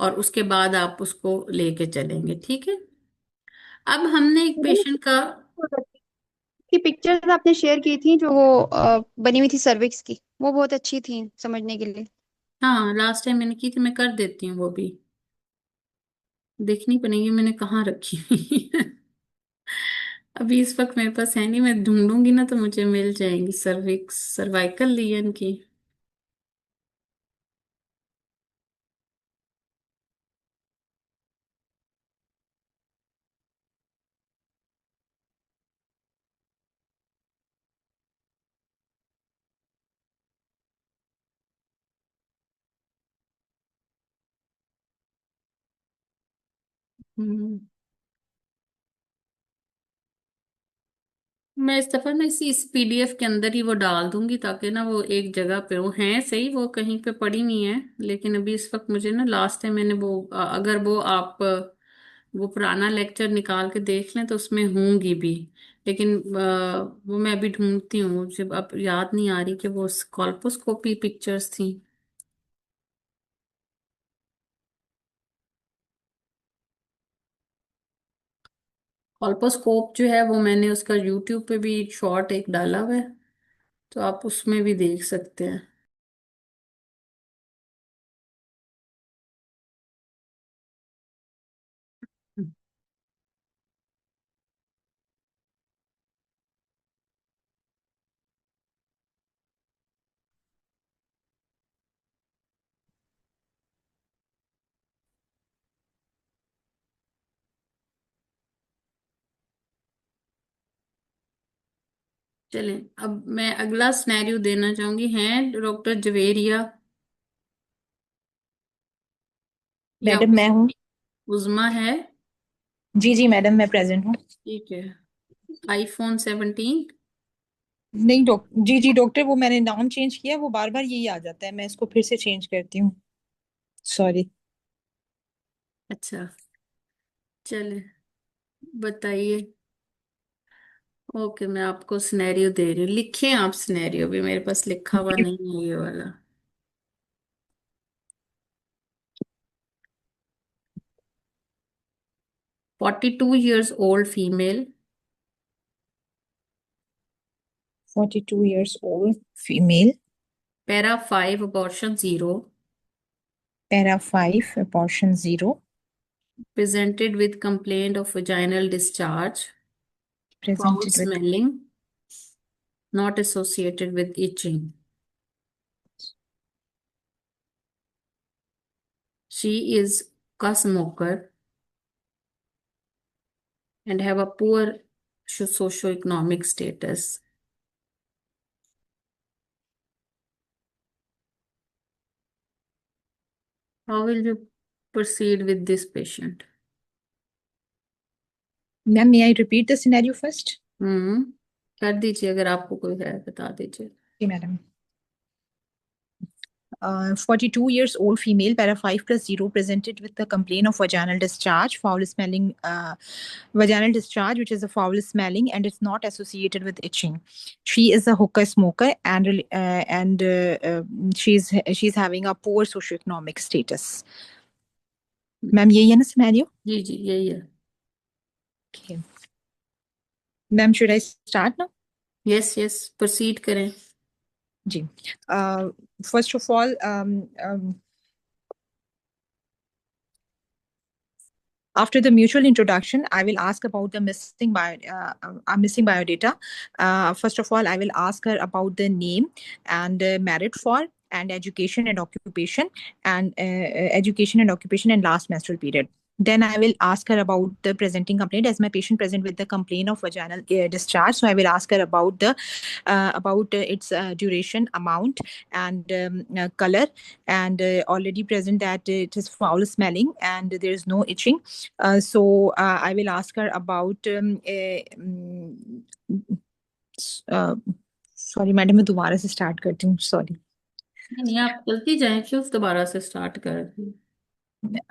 और उसके बाद आप उसको लेके चलेंगे, ठीक है। अब हमने एक पेशेंट का, की पिक्चर्स आपने शेयर की थी जो वो बनी हुई थी सर्विक्स की, वो बहुत अच्छी थी समझने के लिए। हाँ लास्ट टाइम मैंने की थी, मैं कर देती हूँ वो भी, देखनी पड़ेगी मैंने कहाँ रखी हुई है। अभी इस वक्त मेरे पास है नहीं, मैं ढूंढूंगी ना तो मुझे मिल जाएंगी, सर्विक्स सर्वाइकल लियन की। हम्म। मैं इस दफा ना इस पीडीएफ के अंदर ही वो डाल दूंगी, ताकि ना वो एक जगह पे वो है सही, वो कहीं पे पड़ी नहीं है, लेकिन अभी इस वक्त मुझे ना, लास्ट टाइम मैंने वो अगर वो आप वो पुराना लेक्चर निकाल के देख लें तो उसमें होंगी भी, लेकिन वो मैं अभी ढूंढती हूँ, मुझे अब याद नहीं आ रही कि वो कॉल्पोस्कोपी पिक्चर्स थी। कॉल्पोस्कोप जो है वो मैंने उसका यूट्यूब पे भी शॉर्ट एक डाला हुआ है, तो आप उसमें भी देख सकते हैं। चलें, अब मैं अगला सिनेरियो देना चाहूंगी। हैं डॉक्टर जवेरिया या मैडम मैं हूँ। उज़मा है? जी जी मैडम, मैं प्रेजेंट हूँ। ठीक है। iPhone 17। नहीं जी जी डॉक्टर, वो मैंने नाम चेंज किया, वो बार बार यही आ जाता है, मैं इसको फिर से चेंज करती हूँ। सॉरी। अच्छा, चले, बताइए। ओके, मैं आपको सिनेरियो दे रही हूँ, लिखें आप सिनेरियो भी, मेरे पास लिखा हुआ नहीं है ये वाला। 42 years old female, 42 years old female, para 5 abortion 0, para 5 abortion 0, presented with complaint of vaginal discharge, foul presented with smelling, not associated with itching. She is a smoker and have a poor socioeconomic status. How will you proceed with this patient? Ma'am, may I repeat the scenario first? कर दीजिए, अगर आपको कोई है बता दीजिए। जी madam. 42 years old female, para 5 plus 0, presented with the complaint of vaginal discharge, foul smelling, vaginal discharge, which is a foul smelling and it's not associated with itching. She is a hookah smoker and she's having a poor socioeconomic status. Ma'am यही है ना scenario? जी जी, यही है। Okay. Ma'am, should I start now? Yes yes, proceed करें। जी। First of all, after the mutual introduction, I will ask about the missing biodata. First of all, I will ask her about the name and merit for and education and occupation and last menstrual period. Then I will ask her about the presenting complaint, as my patient present with the complaint of vaginal discharge. So I will ask her about its duration, amount, and color, and already present that it is foul smelling and there is no itching. So I will ask her about sorry madam, मैं दोबारा से start करती हूँ, sorry. नहीं नहीं, आप चलती जाएं, क्यों दोबारा से स्टार्ट कर रही हैं?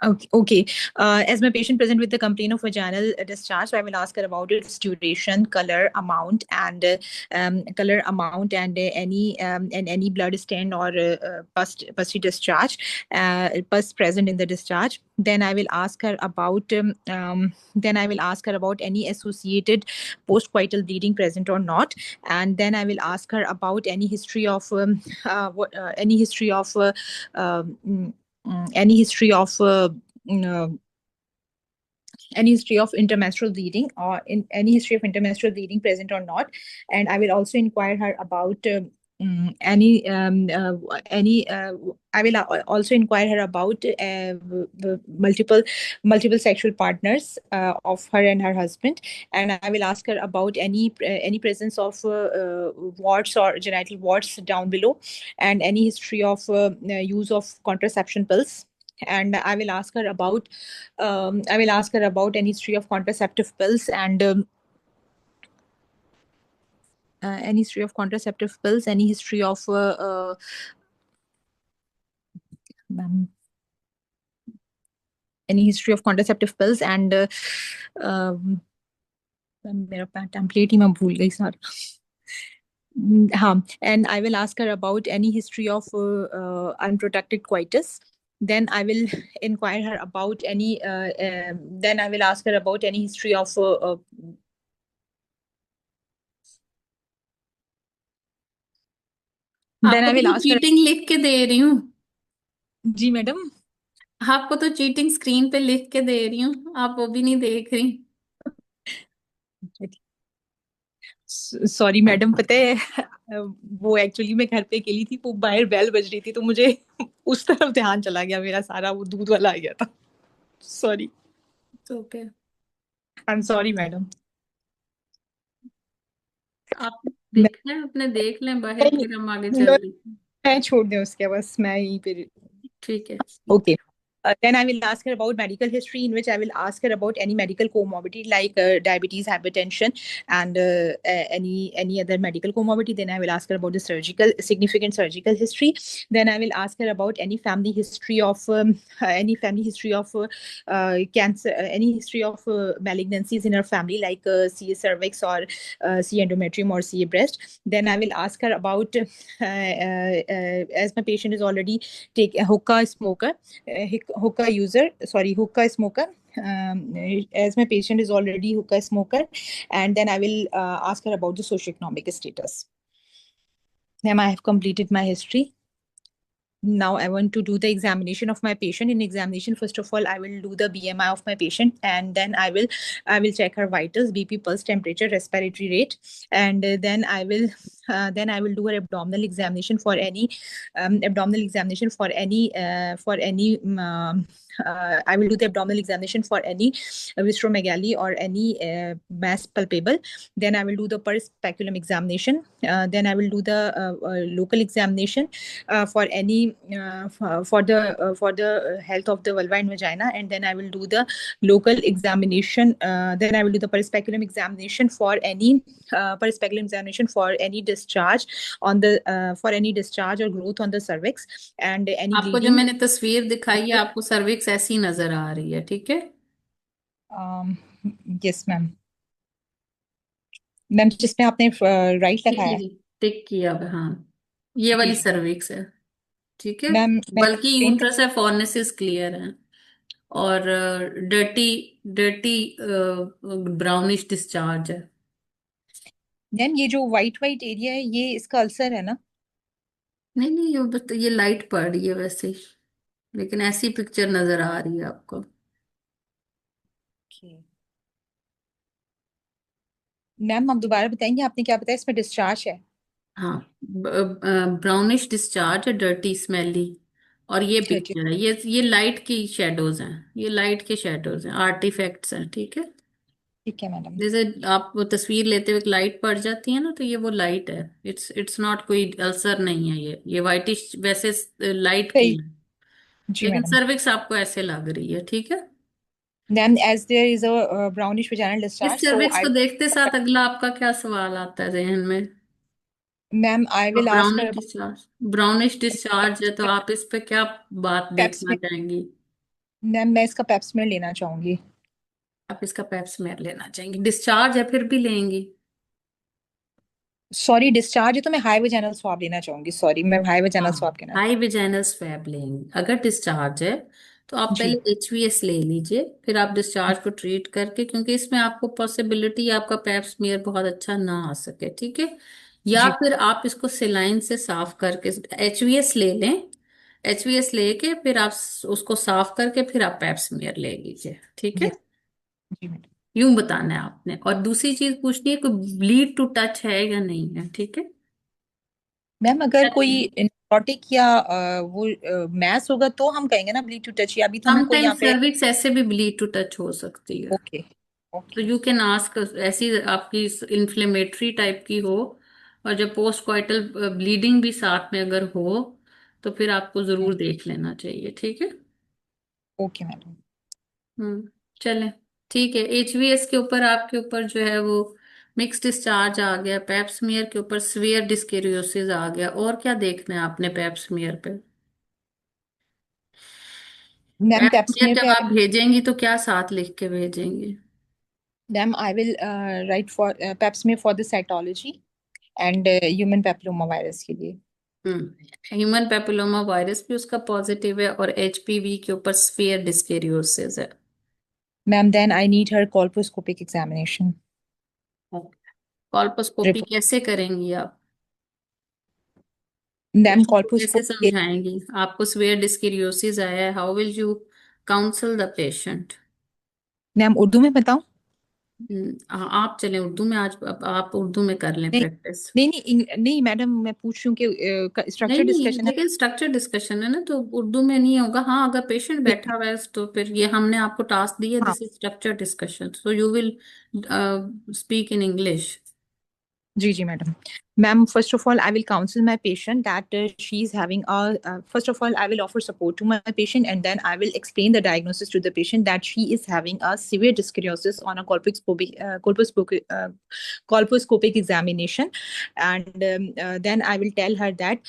Okay, okay. As my patient present with the complaint of vaginal discharge, so I will ask her about its duration, color, amount, and any blood stain or pus discharge, pus present in the discharge. Then I will ask her about any associated postcoital bleeding present or not, and then I will ask her about any history of any history of any history of any history of intermenstrual bleeding or in any history of intermenstrual bleeding present or not. And I will also inquire her about I will also inquire her about multiple sexual partners of her and her husband, and I will ask her about any presence of warts or genital warts down below, and any history of use of contraception pills. And I will ask her about any history of contraceptive pills and any history of contraceptive pills, any history of ma'am, any history of contraceptive pills and मेरा template ही मैं भूल गई sir. हाँ, and I will ask her about any history of unprotected coitus. Then I will inquire her about any then I will ask her about any history of then आपको I तो will मैं ask her। Cheating लिख के दे रही हूँ। जी madam. आपको तो cheating screen पे लिख के दे रही हूँ, आप वो भी नहीं देख रही। सॉरी मैडम, पता है वो एक्चुअली मैं घर पे अकेली थी, वो बाहर बेल बज रही थी तो मुझे उस तरफ ध्यान चला गया, मेरा सारा वो दूध वाला आ गया था। Sorry. Okay, I am sorry madam. आप मैं लिखना है अपने, देख लें बाहर, फिर हम आगे चल मैं लेते हैं। मैं छोड़ दें उसके, बस मैं यहीं पे। ठीक है। Okay. Then I will ask her about medical history, in which I will ask her about any medical comorbidity like diabetes, hypertension, and any other medical comorbidity. Then I will ask her about the significant surgical history. Then I will ask her about any family history of cancer, any history of malignancies in her family, like CA cervix or CA endometrium or CA breast. Then I will ask her about, as my patient is already take a hookah smoker, hookah user, sorry, hookah smoker. As my patient is already hookah smoker, and then I will ask her about the socioeconomic status. Ma'am, I have completed my history. Now I want to do the examination of my patient. In examination, first of all, I will do the BMI of my patient, and then I will check her vitals, BP, pulse, temperature, respiratory rate, and then I will do her abdominal examination for any I will do the abdominal examination for any visceromegaly or any mass palpable. Then I will do the per speculum examination. Then I will do the local examination for any for the health of the vulva and vagina, and then I will do the local examination. Then I will do the perispeculum examination for any discharge on the for any discharge or growth on the cervix, and any आपको जो bleeding. मैंने तस्वीर दिखाई है, आपको cervix ऐसी नजर आ रही है, ठीक है। um, yes ma'am. मैम जिसमें आपने राइट टिक लगाया है। कीजिए, टिक किया हुआ, हाँ, ये जी वाली जी सर्विक्स है, ठीक है। मैम, मैं बल्कि explain कर। यूट्रस है, फॉर्निसिस क्लियर है, और डर्टी डर्टी ब्राउनिश डिस्चार्ज है। मैम ये जो वाइट वाइट एरिया है, ये इसका अल्सर है ना? नहीं नहीं, ये लाइट पड़ रही है वैसे ही, लेकिन ऐसी पिक्चर नजर आ रही है आपको। Okay. मैम आप दोबारा बताएंगे, आपने क्या बताया इसमें डिस्चार्ज है? हाँ, ब्राउनिश डिस्चार्ज है, डर्टी स्मेली, और ये ठीक है। पिक्चर है, ये लाइट की शेडोज हैं, ये लाइट के शेडोज हैं, आर्टिफैक्ट्स हैं, ठीक है। ठीक है मैडम। जैसे आप वो तस्वीर लेते हुए लाइट पड़ जाती है ना, तो ये वो लाइट है, इट्स नॉट कोई अल्सर नहीं है, ये वाइटिश वैसे लाइट की सही। है, जी लेकिन मैडम। सर्विक्स आपको ऐसे लग रही है, ठीक है। Ma'am as there is a brownish vaginal इस discharge, so सर्विक्स को I देखते साथ अगला आपका क्या सवाल आता है जहन में? Ma'am I will ask brownish her discharge, brownish discharge है, तो आप इस पे क्या बात पेप देखना स्मेयर। चाहेंगी? मैम मैं इसका पेप स्मेयर लेना चाहूंगी। आप इसका पेप स्मेयर लेना चाहेंगी, डिस्चार्ज है फिर भी लेंगी? सॉरी डिस्चार्ज है तो मैं हाई vaginal swab लेना चाहूंगी, सॉरी मैं हाई हाँ, vaginal swab कहना। हाई विजाइनल स्वैब लेंगे। अगर डिस्चार्ज है तो आप जी पहले एचवीएस ले लीजिए, फिर आप डिस्चार्ज को ट्रीट करके, क्योंकि इसमें आपको पॉसिबिलिटी आपका पैप स्मीयर बहुत अच्छा ना आ सके, ठीक है। या जी फिर आप इसको सेलाइन से साफ करके एचवीएस ले लें, एचवीएस लेके फिर आप उसको साफ करके फिर आप पैप स्मीयर ले लीजिए, ठीक है। यस जी मैडम। यूं बताना है आपने, और दूसरी चीज पूछनी है कोई ब्लीड टू टच है या नहीं है, ठीक है। मैम अगर कोई नेक्रोटिक या वो मैस होगा तो हम कहेंगे ना ब्लीड टू टच, या अभी तो हमें कोई यहाँ समटाइम्स पे। सर्विक्स ऐसे भी ब्लीड टू टच हो सकती है, ओके तो ओके। यू कैन आस्क, ऐसी आपकी इन्फ्लेमेटरी टाइप की हो, और जब पोस्ट कॉइटल ब्लीडिंग भी साथ में अगर हो, तो फिर आपको जरूर देख लेना चाहिए, ठीक है। Okay madam. चलें, ठीक है। एचवीएस के ऊपर आपके ऊपर जो है वो मिक्स डिस्चार्ज आ गया, पैप स्मीयर के ऊपर स्वीयर डिस्केरियोसिस आ गया, और क्या देखना है आपने पैप स्मीयर पे? Ma'am pap pap smear smear जब पे आप भेजेंगी तो क्या साथ लिख के भेजेंगी? Ma'am I will write for pap smear for the cytology and human papilloma virus के लिए। ह्यूमन पेपिलोमा वायरस भी उसका पॉजिटिव है, और एचपीवी के ऊपर स्फीयर डिस्केरियोसिस है। Ma'am then I need her colposcopic examination colposcopy report. कैसे करेंगी आप? मैम पेशेंट को कैसे कोल्पोस्कोपिक। समझाएंगी? आपको स्फीयर डिस्केरियोसिस आया है, how will you counsel the patient? Ma'am Urdu में बताऊं? आप चलें उर्दू में, आज आप उर्दू में कर लें नहीं प्रैक्टिस। नहीं नहीं नहीं मैडम, मैं पूछ रही हूँ कि नहीं स्ट्रक्चर नहीं, डिस्कशन है। लेकिन स्ट्रक्चर डिस्कशन है ना, तो उर्दू में नहीं होगा। हाँ, अगर पेशेंट ठीक बैठा हुआ है तो फिर ये हमने आपको टास्क दिया, हाँ this is structure discussion, so you will speak in English. जी जी madam. Ma'am, first of all, I will counsel my patient that she's having first of all, I will offer support to my patient, and then I will explain the diagnosis to the patient that she is having a severe dyskeriosis on a colposcopic examination. And then I will tell her that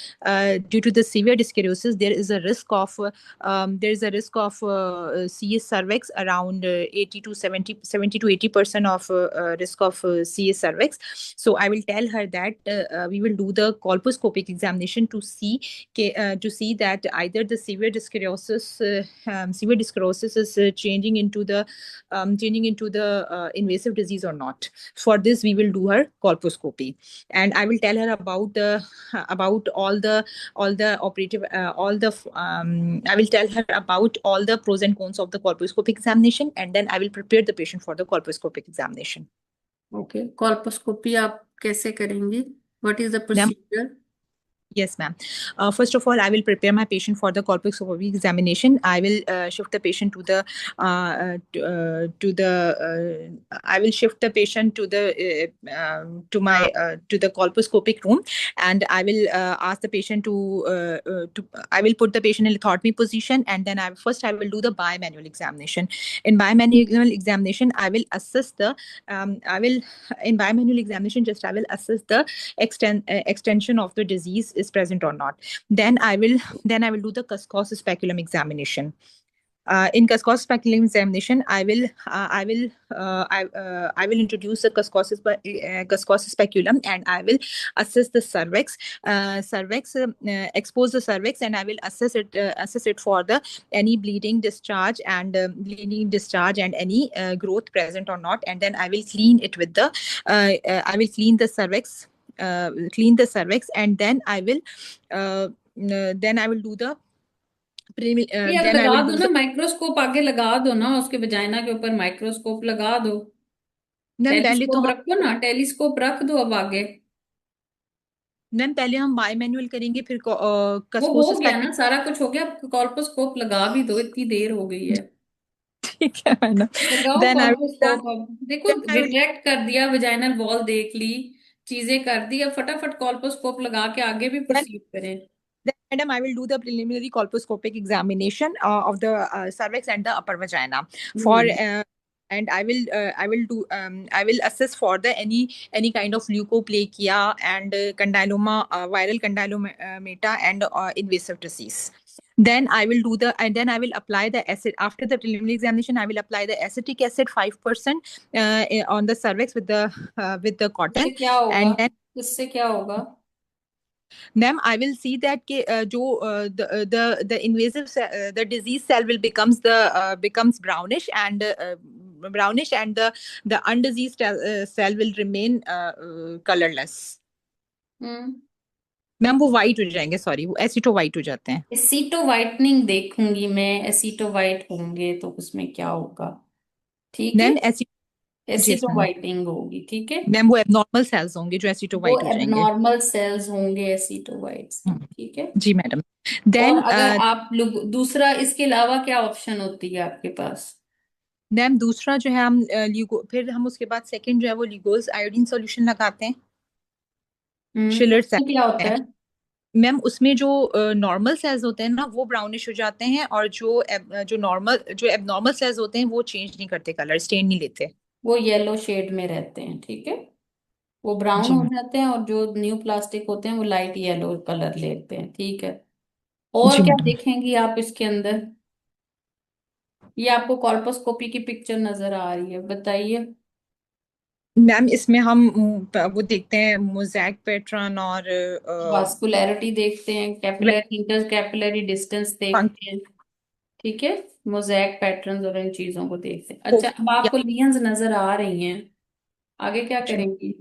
due to the severe dyskeriosis, there is a risk of CS cervix around 80 to 70 to 80% of risk of CS cervix. So I will tell her that we will do the colposcopic examination to see that either the severe dyskeriosis is changing into the invasive disease or not. For this, we will do her colposcopy, and I will tell her about all the operative all the I will tell her about all the pros and cons of the colposcopic examination, and then I will prepare the patient for the colposcopic examination. Okay, colposcopy आप कैसे करेंगी? What is the Ma'am, procedure? yes, ma'am. First of all, I will prepare my patient for the colposcopy examination. I will shift the patient I will shift the patient to the colposcopic room, and I will ask the patient I will put the patient in lithotomy position, and then I will do the bimanual examination. In bimanual examination, I will assess the in bimanual examination, I will assess the extension of the disease is present or not. Then I will do the Kaskos speculum examination. In Kaskos speculum examination, I will introduce the Kaskos speculum, and I will assess the cervix, expose the cervix, and I will assess it for the any bleeding discharge and any growth present or not. And then I will clean it with the I will clean the cervix, and then I will do the ये अब then I लगा will दो do ना, the microscope आगे लगा दो ना, उसके वजाइना के ऊपर माइक्रोस्कोप लगा दो। मैम पहले तो टेलीस्कोप हम रखो ना, टेलीस्कोप रख दो अब आगे। मैम पहले हम बाय मैनुअल करेंगे, फिर वो हो कस्कोस गया स्पेक्ट्रम। ना, सारा कुछ हो गया, अब कॉल्पोस्कोप लगा भी दो, इतनी देर हो गई है। ठीक है मैडम। लगाओ देन आई कॉल्पोस्कोप। अब देखो, विल रिट्रैक्ट कर दिया, वजाइनल वॉल देख ली, चीजें कर दी, अब फटाफट कॉल्पोस्कोप लगा के आगे भी प्रोसीड करें। then madam I will do the preliminary colposcopic examination of the cervix and the upper vagina for and I will assess for the any kind of leukoplakia and condyloma, viral condylomata, and invasive disease. Then I will apply the acid after the preliminary examination. I will apply the acetic acid 5% on the cervix with the इससे cotton, क्या होगा? and then इससे क्या होगा? ma'am, I will see that the invasive the disease cell will becomes brownish, and the undiseased cell will remain colorless. Hmm. Ma'am वो white हो जाएंगे, sorry वो एसिटो वाइट हो जाते हैं। एसीटो वाइटनिंग देखूंगी मैं, एसीटो वाइट होंगे तो उसमें क्या होगा? ठीक है, ma'am yes aceto ma'am, whitening होगी, ठीक है। मैम वो एबनॉर्मल सेल्स होंगे जो एसिटो वो वाइट हो जाएंगे। एबनॉर्मल सेल्स होंगे एसीटो वाइट से, हम्म, ठीक है। जी मैडम। और देन अगर आप लोग दूसरा, इसके अलावा क्या ऑप्शन होती है आपके पास? मैम दूसरा जो है हम फिर हम उसके बाद सेकंड जो है वो लिगोस आयोडीन सॉल्यूशन लगाते हैं, शिलर उसमें क्या होता सेल। है? मैम उसमें जो नॉर्मल सेल्स होते हैं ना वो ब्राउनिश हो जाते हैं, और जो एबनॉर्मल सेल्स होते हैं वो चेंज नहीं करते, कलर स्टेन नहीं लेते। वो येलो शेड में रहते हैं, ठीक है। वो ब्राउन जी हो मैम। जाते हैं, और जो न्यू प्लास्टिक होते हैं वो लाइट येलो कलर लेते हैं, ठीक है। और जी क्या मैडम। देखेंगी आप इसके अंदर? ये आपको कॉल्पोस्कोपी की पिक्चर नजर आ रही है, बताइए। मैम इसमें हम वो देखते हैं मोज़ेक पैटर्न और वास्कुलैरिटी देखते हैं, कैपिलरी इंटर कैपिलरी डिस्टेंस देखते हैं, ठीक है। मोज़ेक पैटर्न्स और इन चीजों को देखते हैं। अच्छा, अब आपको लीजन्स नजर आ रही हैं, आगे क्या करेंगी?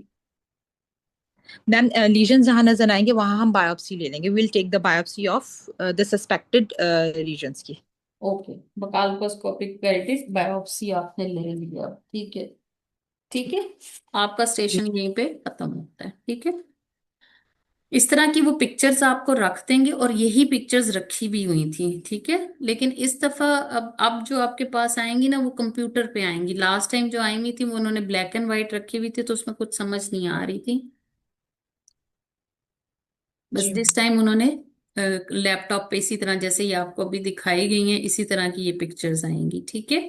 मैम लीजन जहाँ नजर आएंगे वहां हम बायोप्सी ले लेंगे, will take the biopsy of the suspected lesions की। ओके, बकाल्पोस्कोपिक पेरिटिस बायोप्सी आपने ले लिया, ठीक है, ठीक है। आपका जी स्टेशन यहीं पे खत्म होता है, ठीक है। इस तरह की वो पिक्चर्स आपको रख देंगे, और यही पिक्चर्स रखी भी हुई थी, ठीक है। लेकिन इस दफा अब जो आपके पास आएंगी ना वो कंप्यूटर पे आएंगी। लास्ट टाइम जो आई हुई थी वो उन्होंने ब्लैक एंड व्हाइट रखी हुई थी, तो उसमें कुछ समझ नहीं आ रही थी। बस जी दिस टाइम उन्होंने लैपटॉप पे इसी तरह जैसे ये आपको अभी दिखाई गई हैं इसी तरह की ये पिक्चर्स आएंगी, ठीक है।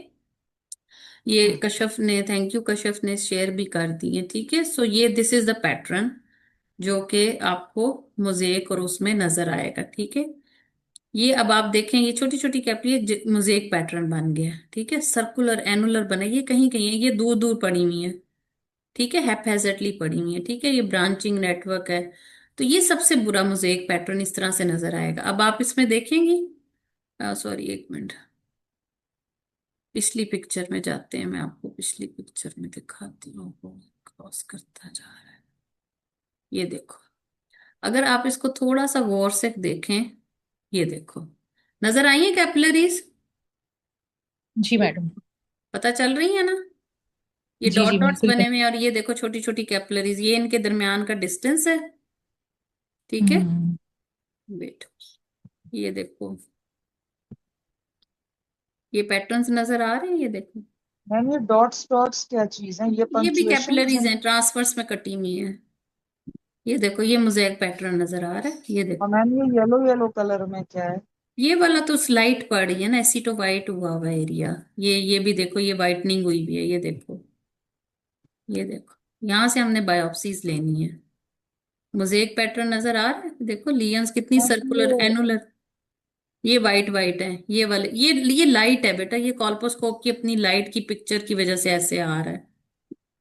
ये हाँ कशफ ने, थैंक यू कशफ ने शेयर भी कर दी है, ठीक है। सो ये दिस इज द पैटर्न जो कि आपको मोजेक और उसमें नजर आएगा, ठीक है। ये अब आप देखें ये छोटी छोटी कैपली मोजेक पैटर्न बन गया, ठीक है। सर्कुलर एनुलर बना, ये कहीं कहीं है, ये दूर दूर पड़ी हुई है, ठीक है, हैphazardly पड़ी हुई है, ठीक है। ये ब्रांचिंग नेटवर्क है। तो ये सबसे बुरा मोजेक पैटर्न इस तरह से नजर आएगा। अब आप इसमें देखेंगी, सॉरी एक मिनट, पिछली पिक्चर में जाते हैं, मैं आपको पिछली पिक्चर में दिखाती हूँ। वो क्रॉस करता जा रहा है, ये देखो। अगर आप इसको थोड़ा सा गौर से देखें, ये देखो, नजर आई है कैपिलरीज, जी मैडम। पता चल रही है ना। ये जी जी डॉट डॉट्स बिल्कुल बने हुए हैं और ये देखो छोटी छोटी कैपिलरीज, ये इनके दरमियान का डिस्टेंस है, ठीक है। हम्म। वेट, ये देखो, ये पैटर्न्स नजर आ रहे हैं, ये देखो। मैम ये डॉट्स डॉट्स क्या चीज है, ये ये भी पंक्चुएशन कैपिलरीज है? हैं, ट्रांसवर्स में कटी हुई है। ये देखो, ये मोज़ेक पैटर्न नजर आ रहा है, ये और देखो। मैम ये येलो येलो कलर में क्या है? ये वाला तो स्लाइट पड़ रही है ना, एसिटो वाइट हुआ हुआ एरिया। ये भी देखो, ये वाइटनिंग हुई भी है, ये देखो, ये देखो। यहां से हमने बायोप्सीज लेनी है। मोज़ेक पैटर्न नजर आ रहा है, देखो लियंस कितनी मैम सर्कुलर ये एनुलर। ये वाइट वाइट है, ये वाले, ये लाइट है बेटा, ये कॉल्पोस्कोप की अपनी लाइट की पिक्चर की वजह से ऐसे आ रहा है।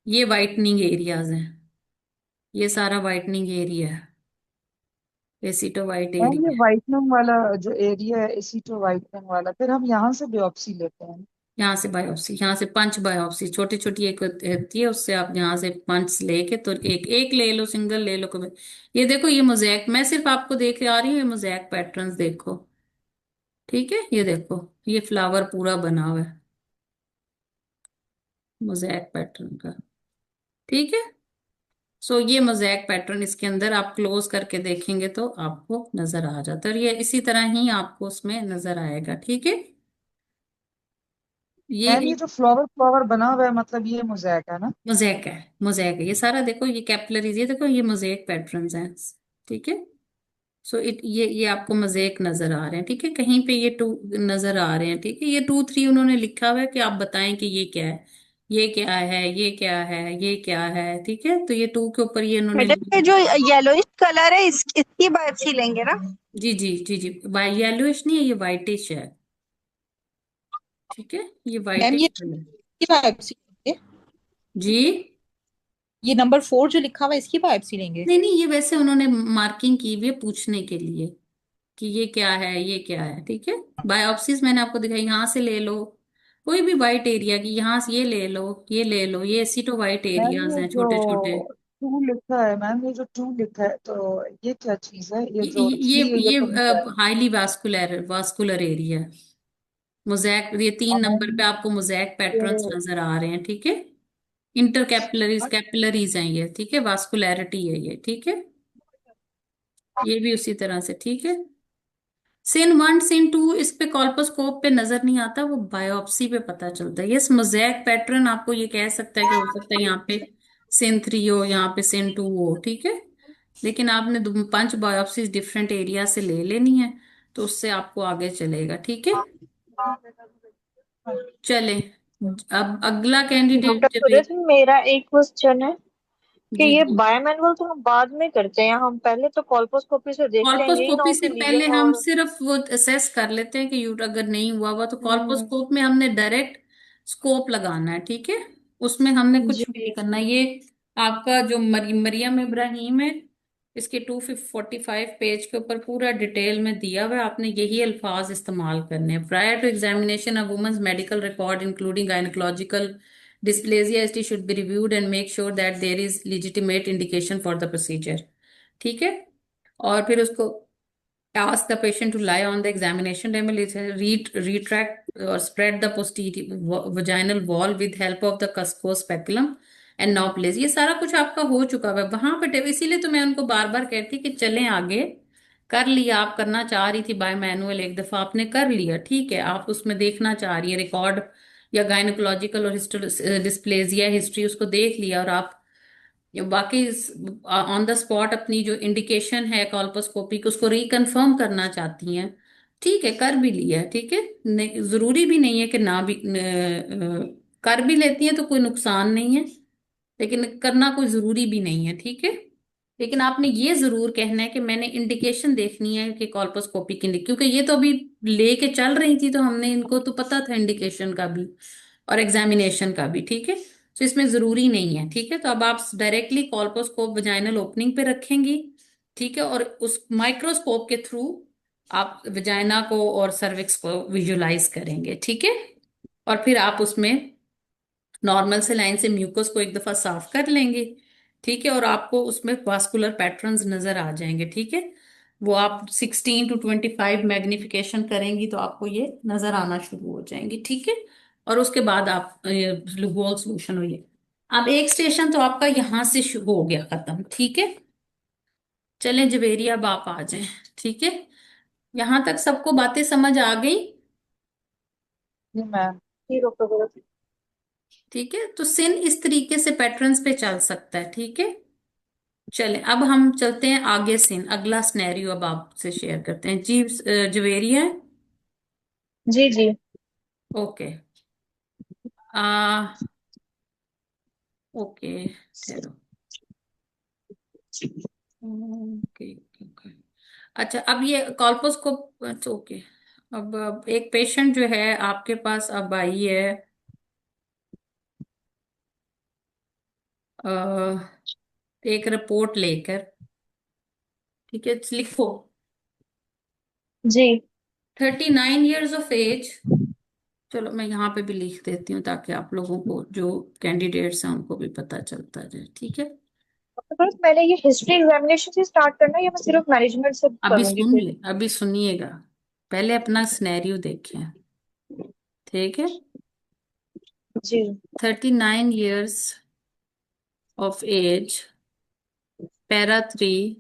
ये वाइटनिंग एरियाज हैं, ये सारा वाइटनिंग एरिया है, एसिटो वाइट मैम ये एरिया। व्हाइटनिंग वाला जो एरिया है, इसी तो व्हाइटनिंग वाला, फिर हम यहाँ से बिopसी लेते हैं? यहाँ से बायोप्सी, यहाँ से पंच बायोप्सी, छोटी छोटी एक होती है, उससे आप यहाँ से पंच लेके तो एक एक ले लो, सिंगल ले लो कभी। ये देखो, ये मोज़ेक, मैं सिर्फ आपको देख आ रही हूँ, ये मोज़ेक पैटर्न्स देखो, ठीक है। ये देखो, ये फ्लावर पूरा बना हुआ है मोज़ेक पैटर्न का, ठीक है। सो ये मोज़ेक पैटर्न इसके अंदर आप क्लोज करके देखेंगे तो आपको नजर आ जाता है, और ये इसी तरह ही आपको उसमें नजर आएगा, ठीक है। ये मैम ये जो फ्लावर फ्लावर बना हुआ है, मतलब ये मोज़ेक है ना? मोज़ेक है, मोज़ेक है ये सारा, देखो ये कैपिलरीज, ये देखो, ये मोज़ेक पैटर्न्स हैं, ठीक है। सो इट ये आपको मोज़ेक नजर आ रहे हैं, ठीक है। कहीं पे ये टू नजर आ रहे हैं, ठीक है। ये 2 3 उन्होंने लिखा हुआ है कि आप बताएं कि ये क्या है, ये क्या है, ये क्या है, ये क्या है, ठीक है। तो ये 2 के ऊपर ये उन्होंने, मैडम ये जो येलोइश कलर है इसकी बायोप्सी लेंगे ना? जी जी जी जी, येलोइश नहीं है, ये व्हाइटिश है, ठीक है। ये मैम व्हाइटिश ये कलर, की बायोप्सी लेंगे? जी। ये नंबर 4 जो लिखा हुआ है इसकी बायोप्सी लेंगे? नहीं नहीं, ये वैसे उन्होंने मार्किंग की हुई है पूछने के लिए कि ये क्या है, ये क्या है, ठीक है। बायोप्सीज मैंने आपको दिखाई, यहाँ से ले लो कोई भी वाइट एरिया की, यहाँ से ये ले लो, ये ले लो, ये एसिटो वाइट मैम एरियाज ये हैं जो छोटे छोटे। टू लिखा है, मैम ये जो टू लिखा है, तो ये क्या चीज है? ये ये जो ये थ्री है, ये ये तो mosaic highly vascular vascular area, mosaic, ये 3 नंबर पे है। आपको मोज़ेक पैटर्न्स ये नजर आ रहे हैं, ठीक है। इंटर कैपिलरीज कैपिलरीज हैं ये, ठीक है, वास्कुलैरिटी है ये, ठीक है। ये भी उसी तरह से, ठीक है। सिन 1 सिन 2 इस पे कॉल्पोस्कोप पे नजर नहीं आता, वो बायोप्सी पे पता चलता है। यस, मोज़ेक पैटर्न आपको ये कह सकता है कि हो सकता है यहाँ पे सिन 3 हो, यहाँ पे सिन 2 हो, ठीक है। लेकिन आपने 5 बायोप्सीज डिफरेंट एरिया से ले लेनी है, तो उससे आपको आगे चलेगा, ठीक है। चले, अब अगला कैंडिडेट डॉक्टर जब, सूरज, मेरा एक क्वेश्चन है कि जी ये जी, बायोमैनुअल तो हम बाद में करते हैं, हम पहले तो कॉल्पोस्कोपी से देखते हैं, यही ना कॉल्पोस्कोपी हो से कि पहले लीजन हम और सिर्फ वो असेस कर लेते हैं कि यूट अगर नहीं हुआ हुआ तो हम्म। कॉल्पोस्कोप में हमने डायरेक्ट स्कोप लगाना है, ठीक है। उसमें हमने जी। कुछ भी नहीं करना। ये आपका जो मरियम इब्राहिम है, इसके 245 पेज के ऊपर पूरा डिटेल में दिया हुआ है, आपने यही अल्फाज इस्तेमाल करने हैं। Prior to examination of women's medical record including gynaecological dysplasia ST should be reviewed and make sure that there is legitimate indication for the procedure, ठीक है। और फिर उसको ask the patient to lie on the examination table, retract or spread the posterior vaginal wall with help of the cusco speculum and now place। ये सारा कुछ आपका हो चुका है वहां पे इसीलिए तो मैं उनको बार बार कहती कि चलें आगे। कर लिया, आप करना चाह रही थी बाय मैनुअल, एक दफा आपने कर लिया, ठीक है। आप उसमें देखना चाह रही है रिकॉर्ड या गायनोकोलॉजिकल और डिस्प्लेजिया हिस्ट्री, उसको देख लिया और आप ये बाकी ऑन द स्पॉट अपनी जो इंडिकेशन है कॉल्पोस्कोपी की उसको रिकन्फर्म करना चाहती हैं, ठीक है, कर भी लिया, ठीक है, जरूरी भी नहीं है कि ना भी कर भी लेती हैं तो कोई नुकसान नहीं है, लेकिन करना कोई जरूरी भी नहीं है, ठीक है। लेकिन आपने ये जरूर कहना है कि मैंने इंडिकेशन देखनी है कि कॉल्पोस्कोपी की, क्योंकि ये तो अभी लेके चल रही थी तो हमने इनको तो पता था इंडिकेशन का भी और एग्जामिनेशन का भी, ठीक है। तो इसमें जरूरी नहीं है, ठीक है। तो अब आप डायरेक्टली कॉल्पोस्कोप वजाइनल ओपनिंग पे रखेंगी, ठीक है, और उस माइक्रोस्कोप के थ्रू आप वजाइना को और सर्विक्स को विजुलाइज करेंगे, ठीक है। और फिर आप उसमें नॉर्मल से लाइन से म्यूकस को एक दफा साफ कर लेंगे, ठीक है, और आपको उसमें वास्कुलर पैटर्न्स नजर आ जाएंगे, ठीक है। वो आप 16 to 25 मैग्निफिकेशन करेंगी तो आपको ये नजर आना शुरू हो जाएंगी, ठीक है। और उसके बाद आप गोल सोल्यूशन हुई। अब एक स्टेशन तो आपका यहां से हो गया खत्म, ठीक है। चलें जवेरी, अब आप आ जाएं, ठीक है। यहां तक सबको बातें समझ आ गई? जी मैम। जी डॉक्टर बोलो। ठीक है, तो सिन इस तरीके से पैटर्न्स पे चल सकता है, ठीक है। चलें अब हम चलते हैं आगे, सीन अगला सिनेरियो अब आपसे शेयर करते हैं जी। जवेरिया। जी जी। ओके। आ ओके, ठहरो। Okay okay. अच्छा, अब ये कॉल्पोस्कोप, अच्छा ओके। अब एक पेशेंट जो है आपके पास अब आई है, अ, एक रिपोर्ट लेकर, ठीक है, लिखो। जी 39 years ऑफ एज। चलो मैं यहाँ पे भी लिख देती हूँ ताकि आप लोगों को जो कैंडिडेट्स हैं उनको भी पता चलता जाए, ठीक है। डॉक्टर, पहले ये हिस्ट्री एग्जामिनेशन से स्टार्ट करना है या मैं सिर्फ मैनेजमेंट से अभी करूंगी फिर? सुनिए, अभी सुनिएगा, पहले अपना सिनेरियो देखें, ठीक है। जी 39 years ऑफ एज, पैरा 3।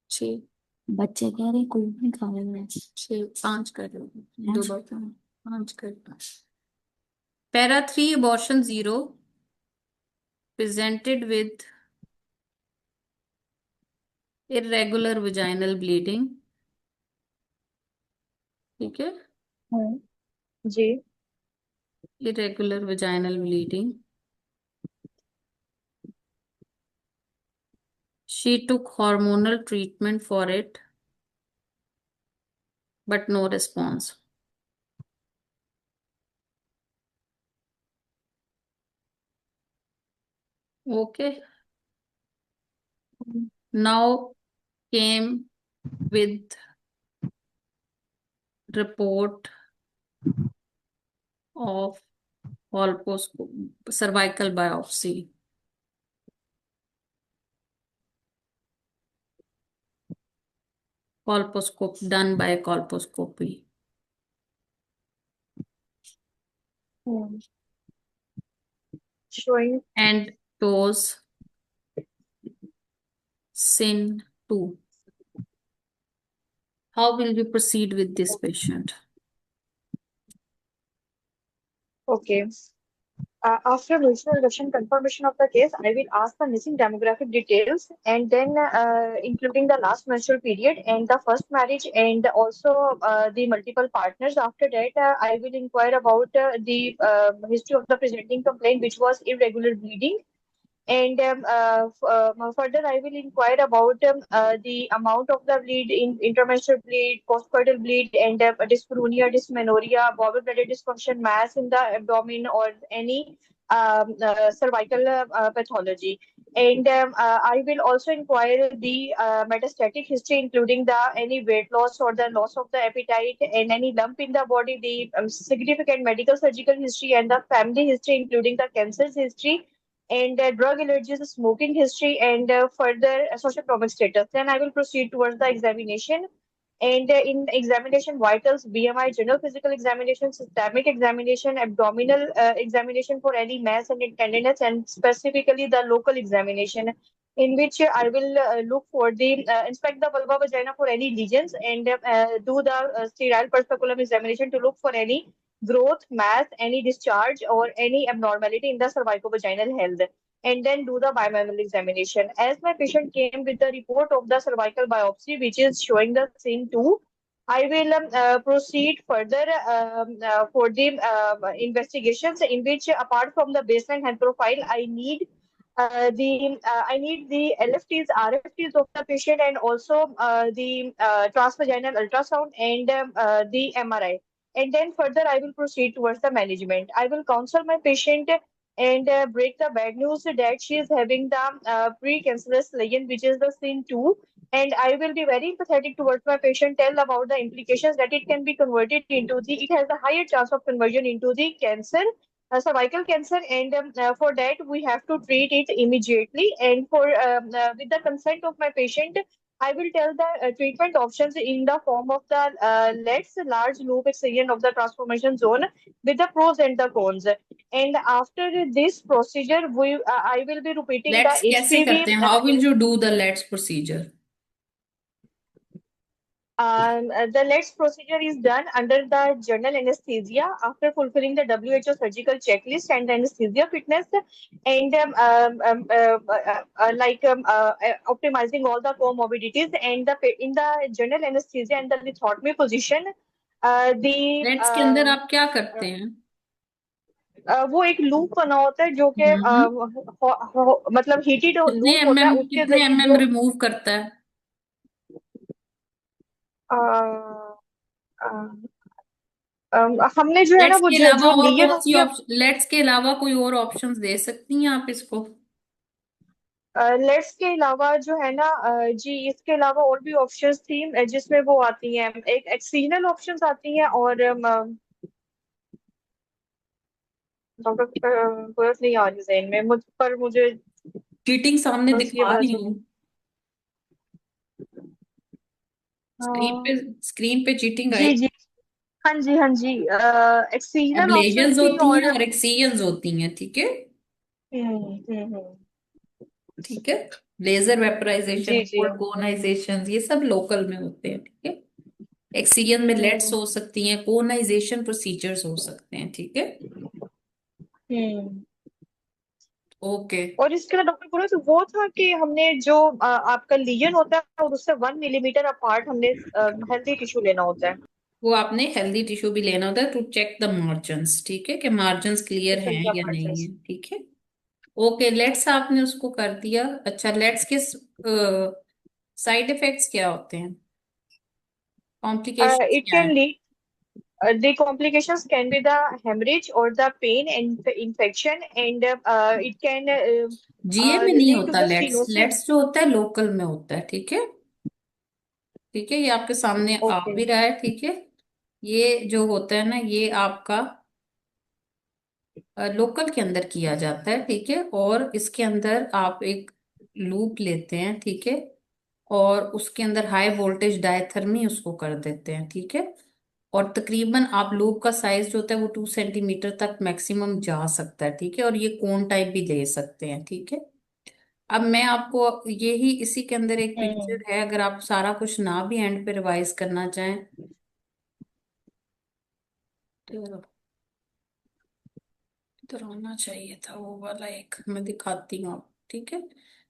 छः बच्चे कह रहे कोई नहीं खा रहे हैं, 6 5 कर रहे हो, 2 बर्तन, 5 कर रहे हो। Para 3 abortion 0, presented with irregular vaginal bleeding, ठीक है, हम्म, जी irregular vaginal bleeding. She took hormonal treatment for it, but no response. Okay. Now came with report of cervical biopsy. Colposcopy done by colposcopy. showing And dose sin 2. How will you proceed with this patient? okay. After mutual reduction confirmation of the case, I will ask the missing demographic details and then including the last menstrual period and the first marriage and also the multiple partners. After that, I will inquire about the history of the presenting complaint, which was irregular bleeding. And further, I will inquire about the amount of the bleed in intermenstrual bleed, postcoital bleed, and dyspareunia, dysmenorrhea, bowel bladder dysfunction, mass in the abdomen, or any cervical pathology. And I will also inquire the metastatic history, including the any weight loss or the loss of the appetite and any lump in the body, the significant medical surgical history, and the family history, including the cancer history and drug allergies, smoking history, and further socioeconomic status. Then I will proceed towards the examination. And in examination, vitals, BMI, general physical examination, systemic examination, abdominal examination for any mass and tenderness, and specifically the local examination, in which I will look for the inspect the vulva vagina for any lesions and do the sterile per speculum examination to look for any growth, mass, any discharge, or any abnormality in the cervicovaginal health, and then do the biomanual examination. As my patient came with the report of the cervical biopsy, which is showing the same two, I will proceed further for the investigations in which, apart from the baseline health profile, I need the LFTs, RFTs of the patient, and also the transvaginal ultrasound and the MRI. And then further, I will proceed towards the management. I will counsel my patient and break the bad news that she is having the precancerous lesion, which is the sin 2. And I will be very empathetic towards my patient, tell about the implications that it can be converted into it has a higher chance of conversion into the cancer, cervical cancer, and for that we have to treat it immediately. And with the consent of my patient, I will tell the treatment options in the form of the LETS, large loop excision of the transformation zone, with the pros and the cons. And after this procedure, I will be repeating the let's कैसे HPV. करते हैं? How will you do the let's procedure? The LETS procedure is done under the general anesthesia after fulfilling the WHO surgical checklist and the anesthesia fitness, and optimizing all the comorbidities, and in the general anesthesia and the lithotomy position. The let's के अंदर आप क्या करते हैं? वो एक loop बना होता है जो कि हम्म। मतलब हीटेड कितने लूप होता है, एमएम उसके कितने जरिए एमएम जो रिमूव करता है? हमने जो है ना लेट्स वो के अलावा जो और लीजन कौन सी होती है, ऑप्शन, लेट्स के अलावा कोई और ऑप्शंस दे सकती हैं आप इसको? लेट्स के अलावा जो है ना जी इसके अलावा और भी ऑप्शंस थी जिसमें वो आती हैं, एक एक्सटर्नल ऑप्शंस आती हैं, और डॉक्टर कोई नहीं आ रही जहन में पर मुझे चीटिंग सामने बस ये दिखा रही मैसेज। हूँ। स्क्रीन पे चीटिंग जी आई। जी, हाँ जी हाँ जी, एक्सटर्नल ऑप्शंस एब्लेजन्स थी होती हैं और और एक्सीजन्स होती हैं, ठीक है। हम्म। ठीक है। लेजर वेपराइजेशन, जी जी। कोल्ड कोनाइजेशन, ये सब लोकल में होते हैं, ठीक है। एक्सीजन में लेट्स हम्म हो सकती हैं, कोनाइजेशन प्रोसीजर्स हो सकते हैं, ठीक है। हम्म। ओके। और इसके लिए डॉक्टर बोले तो वो था कि हमने जो आपका लीजन होता है और उससे 1 मिलीमीटर अपार्ट हमने हेल्दी टिश्यू लेना होता है। वो आपने हेल्दी टिश्यू भी लेना होता है टू चेक द मार्जिन्स, ठीक है, कि मार्जिन्स क्लियर हैं या नहीं है, ठीक है। ओके, लेट्स आपने उसको कर दिया। अच्छा, लेट्स के साइड इफेक्ट्स क्या होते हैं? कॉम्प्लिकेशंस It क्या can है? lead, the complications can be the hemorrhage or the pain and infection, and it can जीए में नहीं lead to होता the लेट्स। stenosis. लेट्स जो होता है लोकल में होता है, ठीक है। ठीक है, ये आपके सामने आ Okay. भी रहा है, ठीक है। ये जो होता है ना, ये आपका लोकल के अंदर किया जाता है, ठीक है। और इसके अंदर आप एक लूप लेते हैं, ठीक है, और उसके अंदर हाई वोल्टेज डायथर्मी उसको कर देते हैं, ठीक है। और तकरीबन आप लूप का साइज जो होता है वो 2 सेंटीमीटर तक मैक्सिमम जा सकता है, ठीक है। और ये कोन टाइप भी ले सकते हैं, ठीक है। अब मैं आपको यही इसी के अंदर एक हम्म पिक्चर है, अगर आप सारा कुछ ना भी एंड पे रिवाइज करना चाहें तो इधर होना चाहिए था वो वाला, एक मैं दिखाती हूँ आप, ठीक है।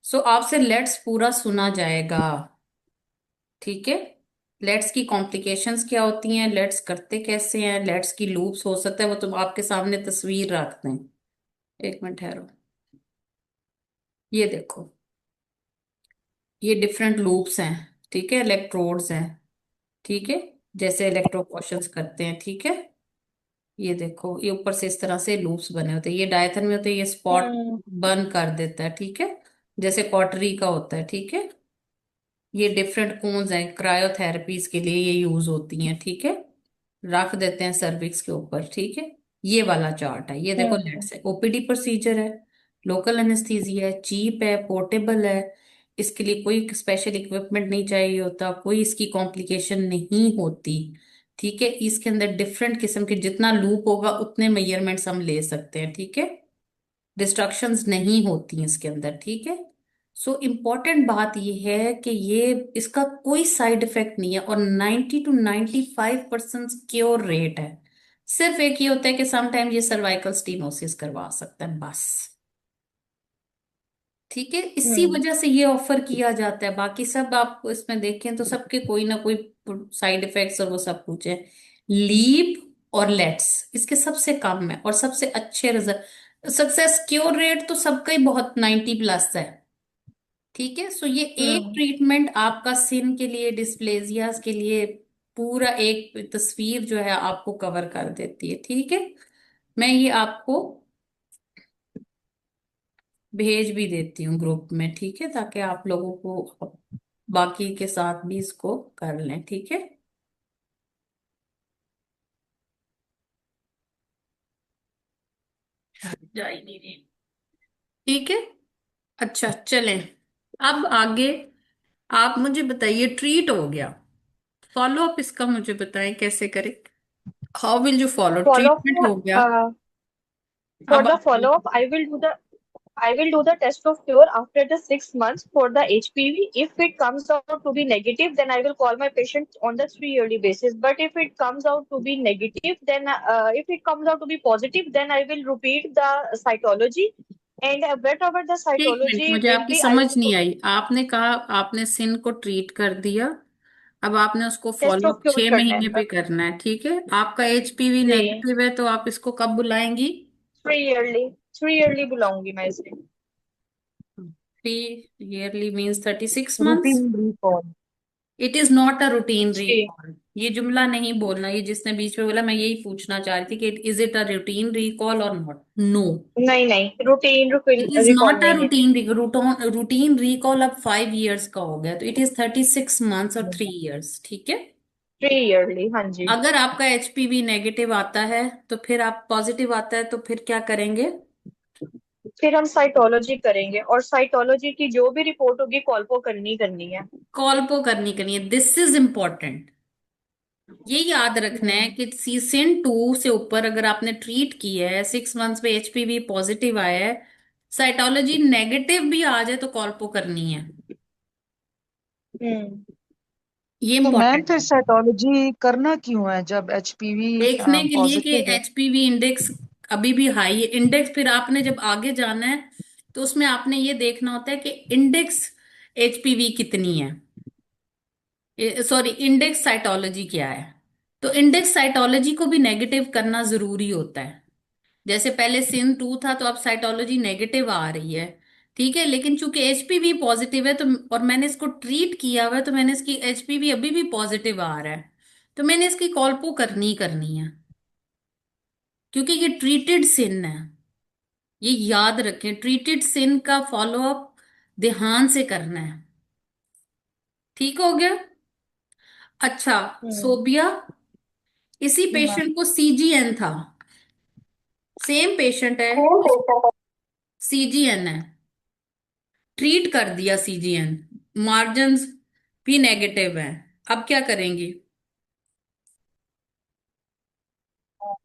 सो आपसे लेट्स पूरा सुना जाएगा, ठीक है। लेट्स की कॉम्प्लिकेशंस क्या होती हैं, लेट्स करते कैसे हैं, लेट्स की लूप्स हो सकता है वो तो आपके सामने तस्वीर रखते हैं। एक मिनट ठहरो, ये देखो, ये डिफरेंट लूप्स हैं, ठीक है, इलेक्ट्रोड्स हैं, ठीक है, जैसे इलेक्ट्रोपोशंस करते हैं, ठीक है। ये देखो, ये ऊपर से इस तरह से लूप्स बने होते हैं, ये डायथन में होते हैं, ये स्पॉट हम्म बर्न कर देता है, ठीक है, जैसे कॉटरी का होता है, ठीक है। ये डिफरेंट कोन्स हैं, क्रायोथेरेपीज के लिए ये यूज होती हैं, ठीक है। रख देते हैं सर्विक्स के ऊपर, ठीक है। ये वाला चार्ट है, ये देखो, हम्म लेट्स है, ओपीडी प्रोसीजर है, लोकल एनेस्थीसिया है, चीप है, पोर्टेबल है, इसके लिए कोई स्पेशल इक्विपमेंट नहीं चाहिए होता, कोई इसकी कॉम्प्लिकेशन नहीं होती, ठीक है। इसके अंदर डिफरेंट किस्म के जितना लूप होगा उतने मेजरमेंट्स हम ले सकते हैं, ठीक है। डिस्ट्रक्शंस नहीं होती इसके अंदर, ठीक है। सो इम्पॉर्टेंट बात यह है कि ये इसका कोई साइड इफेक्ट नहीं है और 90 to 95% क्योर रेट है। सिर्फ एक ही होता है कि समटाइम ये सर्वाइकल स्टीनोसिस करवा सकता है बस। ठीक है, इसी हम्म वजह से ये ऑफर किया जाता है। बाकी सब आप इसमें देखें तो सबके कोई ना कोई साइड इफेक्ट्स और वो सब कुछ है। लीप और लेट्स इसके सबसे कम है और सबसे अच्छे रिजल्ट, सक्सेस क्योर रेट तो सबका ही बहुत 90+ है। ठीक है, सो ये एक हम्म ट्रीटमेंट आपका सिन के लिए, डिस्प्लेजियास के लिए पूरा एक तस्वीर जो है आपको कवर कर देती है। ठीक है, मैं ये आपको भेज भी देती हूँ ग्रुप में, ठीक है, ताकि आप लोगों को बाकी के साथ भी इसको कर लें। ठीक है, जा ही नहीं रही। ठीक है, अच्छा चलें, अब आगे आप मुझे बताइए, ट्रीट हो गया, फॉलो अप इसका मुझे बताएं कैसे करें। How will you follow, follow treatment हो गया। for अब the आप follow up, I will do the test of cure after the 6 months for the HPV. If it comes out to be negative, then I will call my patient on the 3 yearly basis. But if it comes out to be negative, then if it comes out to be positive, then I will repeat the cytology. And whatever the एक minute, cytology मुझे will आपकी be, I समझ will नहीं do आई। आपने कहा आपने सिन को treat कर दिया, अब आपने उसको test follow of up cure 6 महीने करना पे है करना है। ठीक है, आपका एचपीवी जी। नेगेटिव है तो आप इसको कब बुलाएंगी। 3 yearly, 3 yearly बुलाऊंगी मैं इसे। 3 yearly means 36 months। Routine recall. It is not a routine जी रिकॉल, ये जुमला नहीं बोलना। ये जिसने बीच में बोला, मैं यही पूछना चाह रही थी कि is it a routine recall और नॉट। नो, नहीं नहीं, routine it is recall not a नहीं है। रूटीन। रूटीन रिकॉल अब 5 years का हो गया, तो इट इज 36 months और 3 years। ठीक है, 3 yearly, हाँ जी। अगर आपका एचपीवी नेगेटिव आता है तो फिर आप, पॉजिटिव आता है तो फिर क्या करेंगे। फिर हम साइटोलॉजी करेंगे और साइटोलॉजी की जो भी रिपोर्ट होगी कॉल्पो करनी करनी है। कॉल्पो करनी है, दिस इज इंपॉर्टेंट। ये याद रखना है हम्म कि सीसिन 2 से ऊपर अगर आपने ट्रीट किया है, 6 months पे एचपीवी पॉजिटिव आया है, साइटोलॉजी नेगेटिव भी आ जाए तो कॉल्पो करनी है। हम्म ये तो मैम इंपॉर्टेंट फिर है, साइटोलॉजी करना क्यों है जब एचपीवी देखने के लिए कि पॉजिटिव है? एचपीवी इंडेक्स अभी भी हाई है। इंडेक्स फिर आपने जब आगे जाना है तो उसमें आपने ये देखना होता है कि इंडेक्स एचपीवी कितनी है, सॉरी इंडेक्स साइटोलॉजी क्या है। तो इंडेक्स साइटोलॉजी को भी नेगेटिव करना जरूरी होता है। जैसे पहले सिन 2 था तो अब साइटोलॉजी नेगेटिव आ रही है। ठीक है, लेकिन चूंकि एचपीवी पॉजिटिव है तो, और मैंने इसको ट्रीट किया हुआ है, तो मैंने इसकी एचपीवी अभी भी पॉजिटिव आ रहा है, तो मैंने इसकी कॉल्पो करनी ही करनी है, क्योंकि ये ट्रीटेड सिन है। ये याद रखें, ट्रीटेड सिन का फॉलोअप ध्यान से करना है। ठीक हो गया, अच्छा। हम्म सोबिया, इसी जी मैम। पेशेंट को सीजीएन था, सेम पेशेंट है, सीजीएन है, ट्रीट कर दिया सीजीएन, मार्जिन्स भी नेगेटिव हैं, अब क्या करेंगी।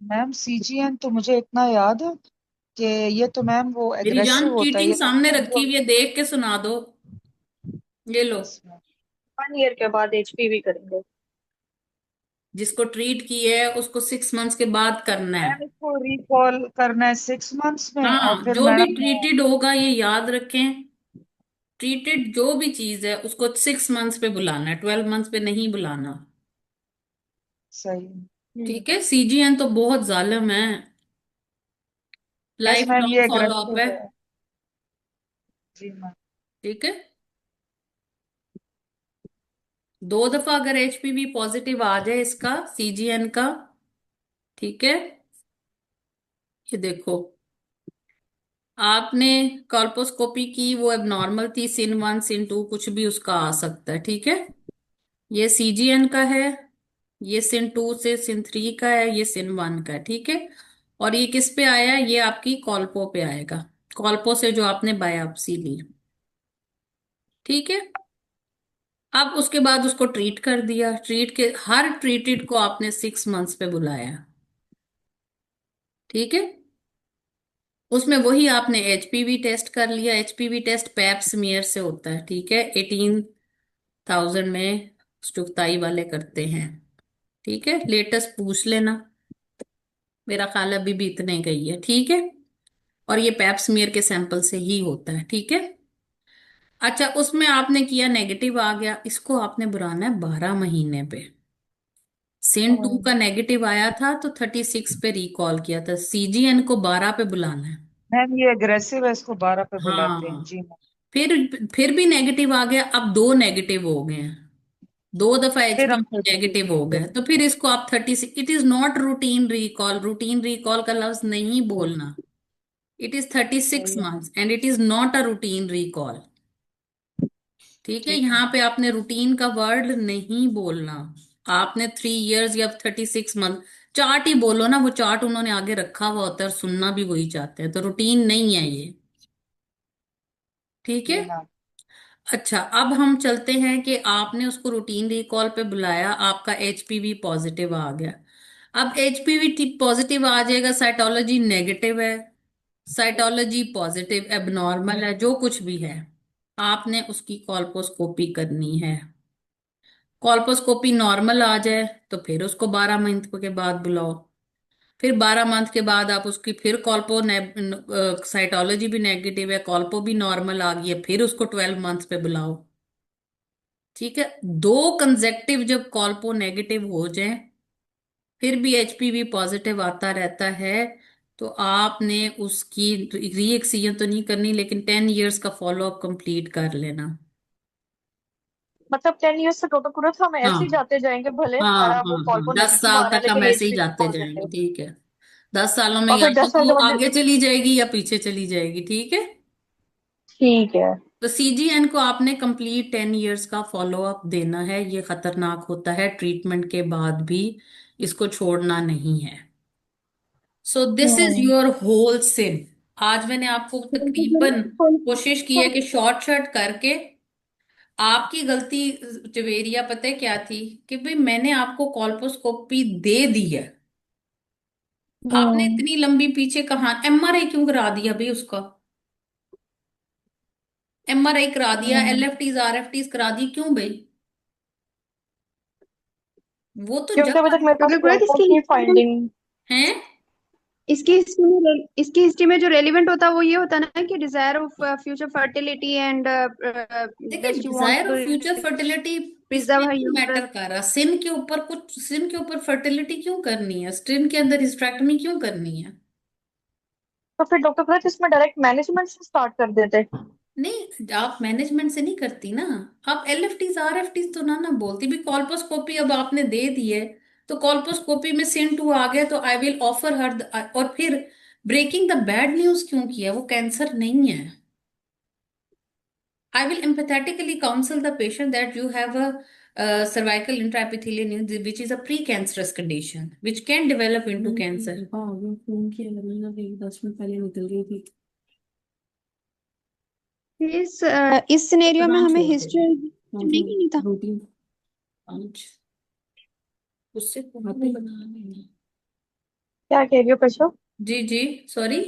मैम सीजीएन तो मुझे इतना याद है कि ये तो मैम वो मेरी जान, एग्रेसिव होता है, चीटिंग ये तो सामने मैम रखी वो। हुई है, देख के सुना दो, ये लो। Yes ma'am. 1 year के बाद एचपीवी करेंगे। जिसको ट्रीट किया है उसको 6 months के बाद करना है। मैम इसको रिकॉल करना है 6 मंथ्स में और हाँ, फिर जो भी मैम ट्रीटेड होगा ये याद रखें, ट्रीटेड जो भी चीज है उसको 6 months पे बुलाना है, 12 months पे नहीं बुलाना। सही। ठीक है, सीजीएन तो बहुत जालिम है, यस लाइफ मैम लॉन्ग ये फॉलो अप है। एग्रेसिव है। जी मैम। ठीक है, 2 दफा अगर एचपीवी पॉजिटिव आ जाए इसका, सीजीएन का, ठीक है, ये देखो, आपने कॉल्पोस्कोपी की, वो एबनॉर्मल थी, सिन 1 सिन 2 कुछ भी उसका आ सकता है। ठीक है, ये सीजीएन का है, ये सिन 2 से सिन 3 का है, ये सिन 1 का है। ठीक है, और ये किस पे आया, ये आपकी कॉल्पो पे आएगा, कॉल्पो से जो आपने बायोप्सी ली। ठीक है, अब उसके बाद उसको ट्रीट कर दिया, ट्रीट के हर ट्रीटेड को आपने 6 months पे बुलाया। ठीक है, उसमें वही आपने एचपीवी टेस्ट कर लिया, एचपीवी टेस्ट पैप स्मीयर से होता है। ठीक है, 18,000 में स्टुक्ताई वाले करते हैं। ठीक है, लेटेस्ट पूछ लेना। मेरा ख्याल है अभी भी इतने का ही है, ठीक है। और ये पैप स्मीयर के सैंपल से ही होता है, ठीक है। अच्छा, उसमें आपने किया नेगेटिव आ गया, इसको आपने बुलाना है 12 महीने पे। सेन टू का नेगेटिव आया था तो 36 पे रिकॉल किया था, सीजीएन को 12 पे बुलाना है। मैम ये एग्रेसिव है, इसको 12 पे बुलाते हैं हाँ, जी मैम। फिर भी नेगेटिव आ गया, अब दो नेगेटिव हो गए हैं, दो दफा फिर हम एचपीवी नेगेटिव हो 36 गए, तो फिर इसको आप 36, it is not routine recall, routine recall का लफ्ज नहीं बोलना। It is 36 months and it is not a routine recall, ठीक है। ठीक है यहाँ पे आपने रूटीन का वर्ड नहीं बोलना, आपने 3 इयर्स या 36 मंथ चार्ट ही बोलो ना, वो चार्ट उन्होंने आगे रखा हुआ होता है और सुनना भी वही चाहते हैं, तो रूटीन नहीं है ये, ठीक है। जी मैम। अच्छा, अब हम चलते हैं कि आपने उसको रूटीन रिकॉल पे बुलाया, आपका एचपीवी पॉजिटिव आ गया। अब एचपीवी पॉजिटिव आ जाएगा, साइटोलॉजी नेगेटिव है, साइटोलॉजी पॉजिटिव एबनॉर्मल है, जो कुछ भी है, आपने उसकी कॉल्पोस्कोपी करनी है। कॉल्पोस्कोपी नॉर्मल आ जाए तो फिर उसको 12 मंथ के बाद बुलाओ, फिर 12 मंथ के बाद आप उसकी फिर कॉल्पो साइटोलॉजी भी नेगेटिव है, कॉल्पो भी नॉर्मल आ गई है, फिर उसको 12 मंथ पे बुलाओ, ठीक है। दो कंजेक्टिव जब कॉल्पो नेगेटिव हो जाए फिर भी एचपीवी पॉजिटिव आता रहता है, तो आपने उसकी रीएक्सिजन तो नहीं करनी, लेकिन 10 इयर्स का फॉलोअप कंप्लीट कर लेना। मतलब 10 इयर्स से डॉक्टर पूरा हम ऐसे ही हाँ जाते जाएंगे, भले हाँ हमारा हाँ वो हाँ, कॉल्पो 10 साल नेगेटिव आ रहा है तक हम लेकिन ऐसे ही एचपीवी जाते जाएंगे, पॉजिटिव। ठीक है। 10 सालों में और या फिर तो 10 साल वो के बाद आगे चली जाएगी या पीछे चली जाएगी, ठीक है। ठीक है। तो सीजीएन को आपने कंप्लीट 10 इयर्स का फॉलोअप देना है, ये खतरनाक होता है, ट्रीटमेंट के बाद भी इसको छोड़ना नहीं है। So this is hmm. Your whole sin. आज मैंने आपको तकरीबन कोशिश की है कि शॉर्ट करके, आपकी गलती जवेरिया पता है क्या थी, कि भाई मैंने आपको कॉल्पोस्कोपी दे दी है, आपने हम्म। इतनी लंबी पीछे कहा एमआरआई क्यों करा दिया भाई उसका, एमआरआई करा दिया, हम्म। एलएफटीज आरएफटीज करा दी, क्यों भाई? वो तो क्योंकि जब अभी तक मेरे पास डॉक्टर गुरैत कॉल्पो इसकी की फाइंडिंग। है। इसकी हिस्ट्री में जो रेलिवेंट होता है वो ये होता है ना कि desire of future fertility and देखिए, that she want desire to of future fertility इसमें प्रिजर्व हर नहीं यूट्रस। मैटर कर रहा, सिन के ऊपर कुछ, सिन के ऊपर फर्टिलिटी क्यों करनी है, स्ट्रिन के अंदर हिस्ट्रेक्टमी क्यों करनी है? तो फिर डॉक्टर गुरैत इसमें डायरेक्ट मैनेजमेंट से स्टार्ट कर देते। नहीं, आप मैनेजमेंट से नहीं करती ना, आप एलएफटीज आरएफटीज तो ना ना बोलती भी, कॉल्पोस्कोपी अब आपने दे दी है, तो कॉल्पोस्कोपी में सिन टू आ गया तो आई विल ऑफर हर, और फिर ब्रेकिंग द बैड न्यूज क्यों किया, वो कैंसर नहीं है। I will empathetically counsel the patient that you have a cervical intraepithelial news, which is a precancerous condition, which can develop into cancer. Phone किया लगेगा कि 10 मिनट पहले निकल गई थी। इस सिनेरियो में प्रदान हमें छोड़ दे हिस्ट्री नहीं मतलब करनी था। रूटीन पाँच, उससे बातें बना लेना। क्या कह रही हो कशो? जी जी, सॉरी।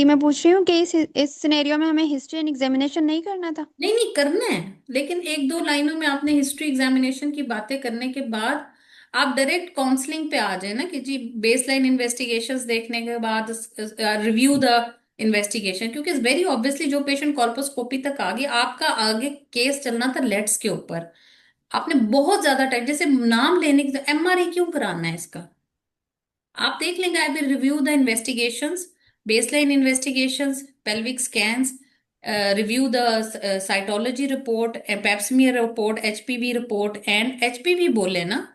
मैं पूछ रही हूँ कि इस सिनेरियो में हमें हिस्ट्री एंड एग्जामिनेशन नहीं करना था। नहीं नहीं, करना है, लेकिन एक दो लाइनों में आपने हिस्ट्री एग्जामिनेशन की बातें करने के बाद आप डायरेक्ट काउंसलिंग पे आ जाए ना, कि जी बेसलाइन इन्वेस्टिगेशंस देखने के बाद रिव्यू द इन्वेस्टिगेशन, क्योंकि वेरी ऑब्वियसली जो पेशेंट कॉल्पोस्कोपी तक आ गया, आपका आगे केस चलना था लेट्स के ऊपर, आपने बहुत ज्यादा टाइम, जैसे नाम लेने की, एमआरआई क्यों कराना है इसका, आप देख लेंगे, I will review the investigations, baseline investigations, pelvic scans, review the cytology report, pap smear report, HPV report, and HPV बोले ना,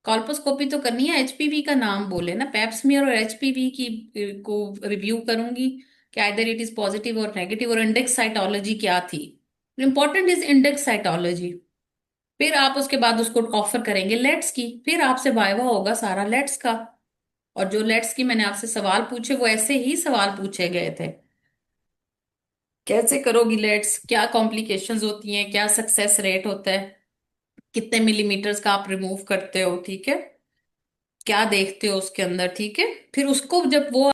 कॉल्पोस्कोपी तो करनी है, एचपीवी का नाम बोले ना, पेप्समियर और एचपीवी की को रिव्यू करूंगी कि आइदर इट इज पॉजिटिव और नेगेटिव, और इंडेक्स साइटोलॉजी क्या थी, इंपॉर्टेंट इज इंडेक्स साइटोलॉजी। फिर आप उसके बाद उसको ऑफर करेंगे लेट्स की, फिर आपसे वाइवा होगा सारा लेट्स का, और जो लेट्स की मैंने आपसे सवाल पूछे वो ऐसे ही सवाल पूछे गए थे, कैसे करोगी लेट्स, क्या कॉम्प्लिकेशंस होती हैं, क्या सक्सेस रेट होता है, कितने मिलीमीटर्स का आप रिमूव करते हो, ठीक है, क्या देखते हो उसके अंदर, ठीक है। फिर उसको जब वो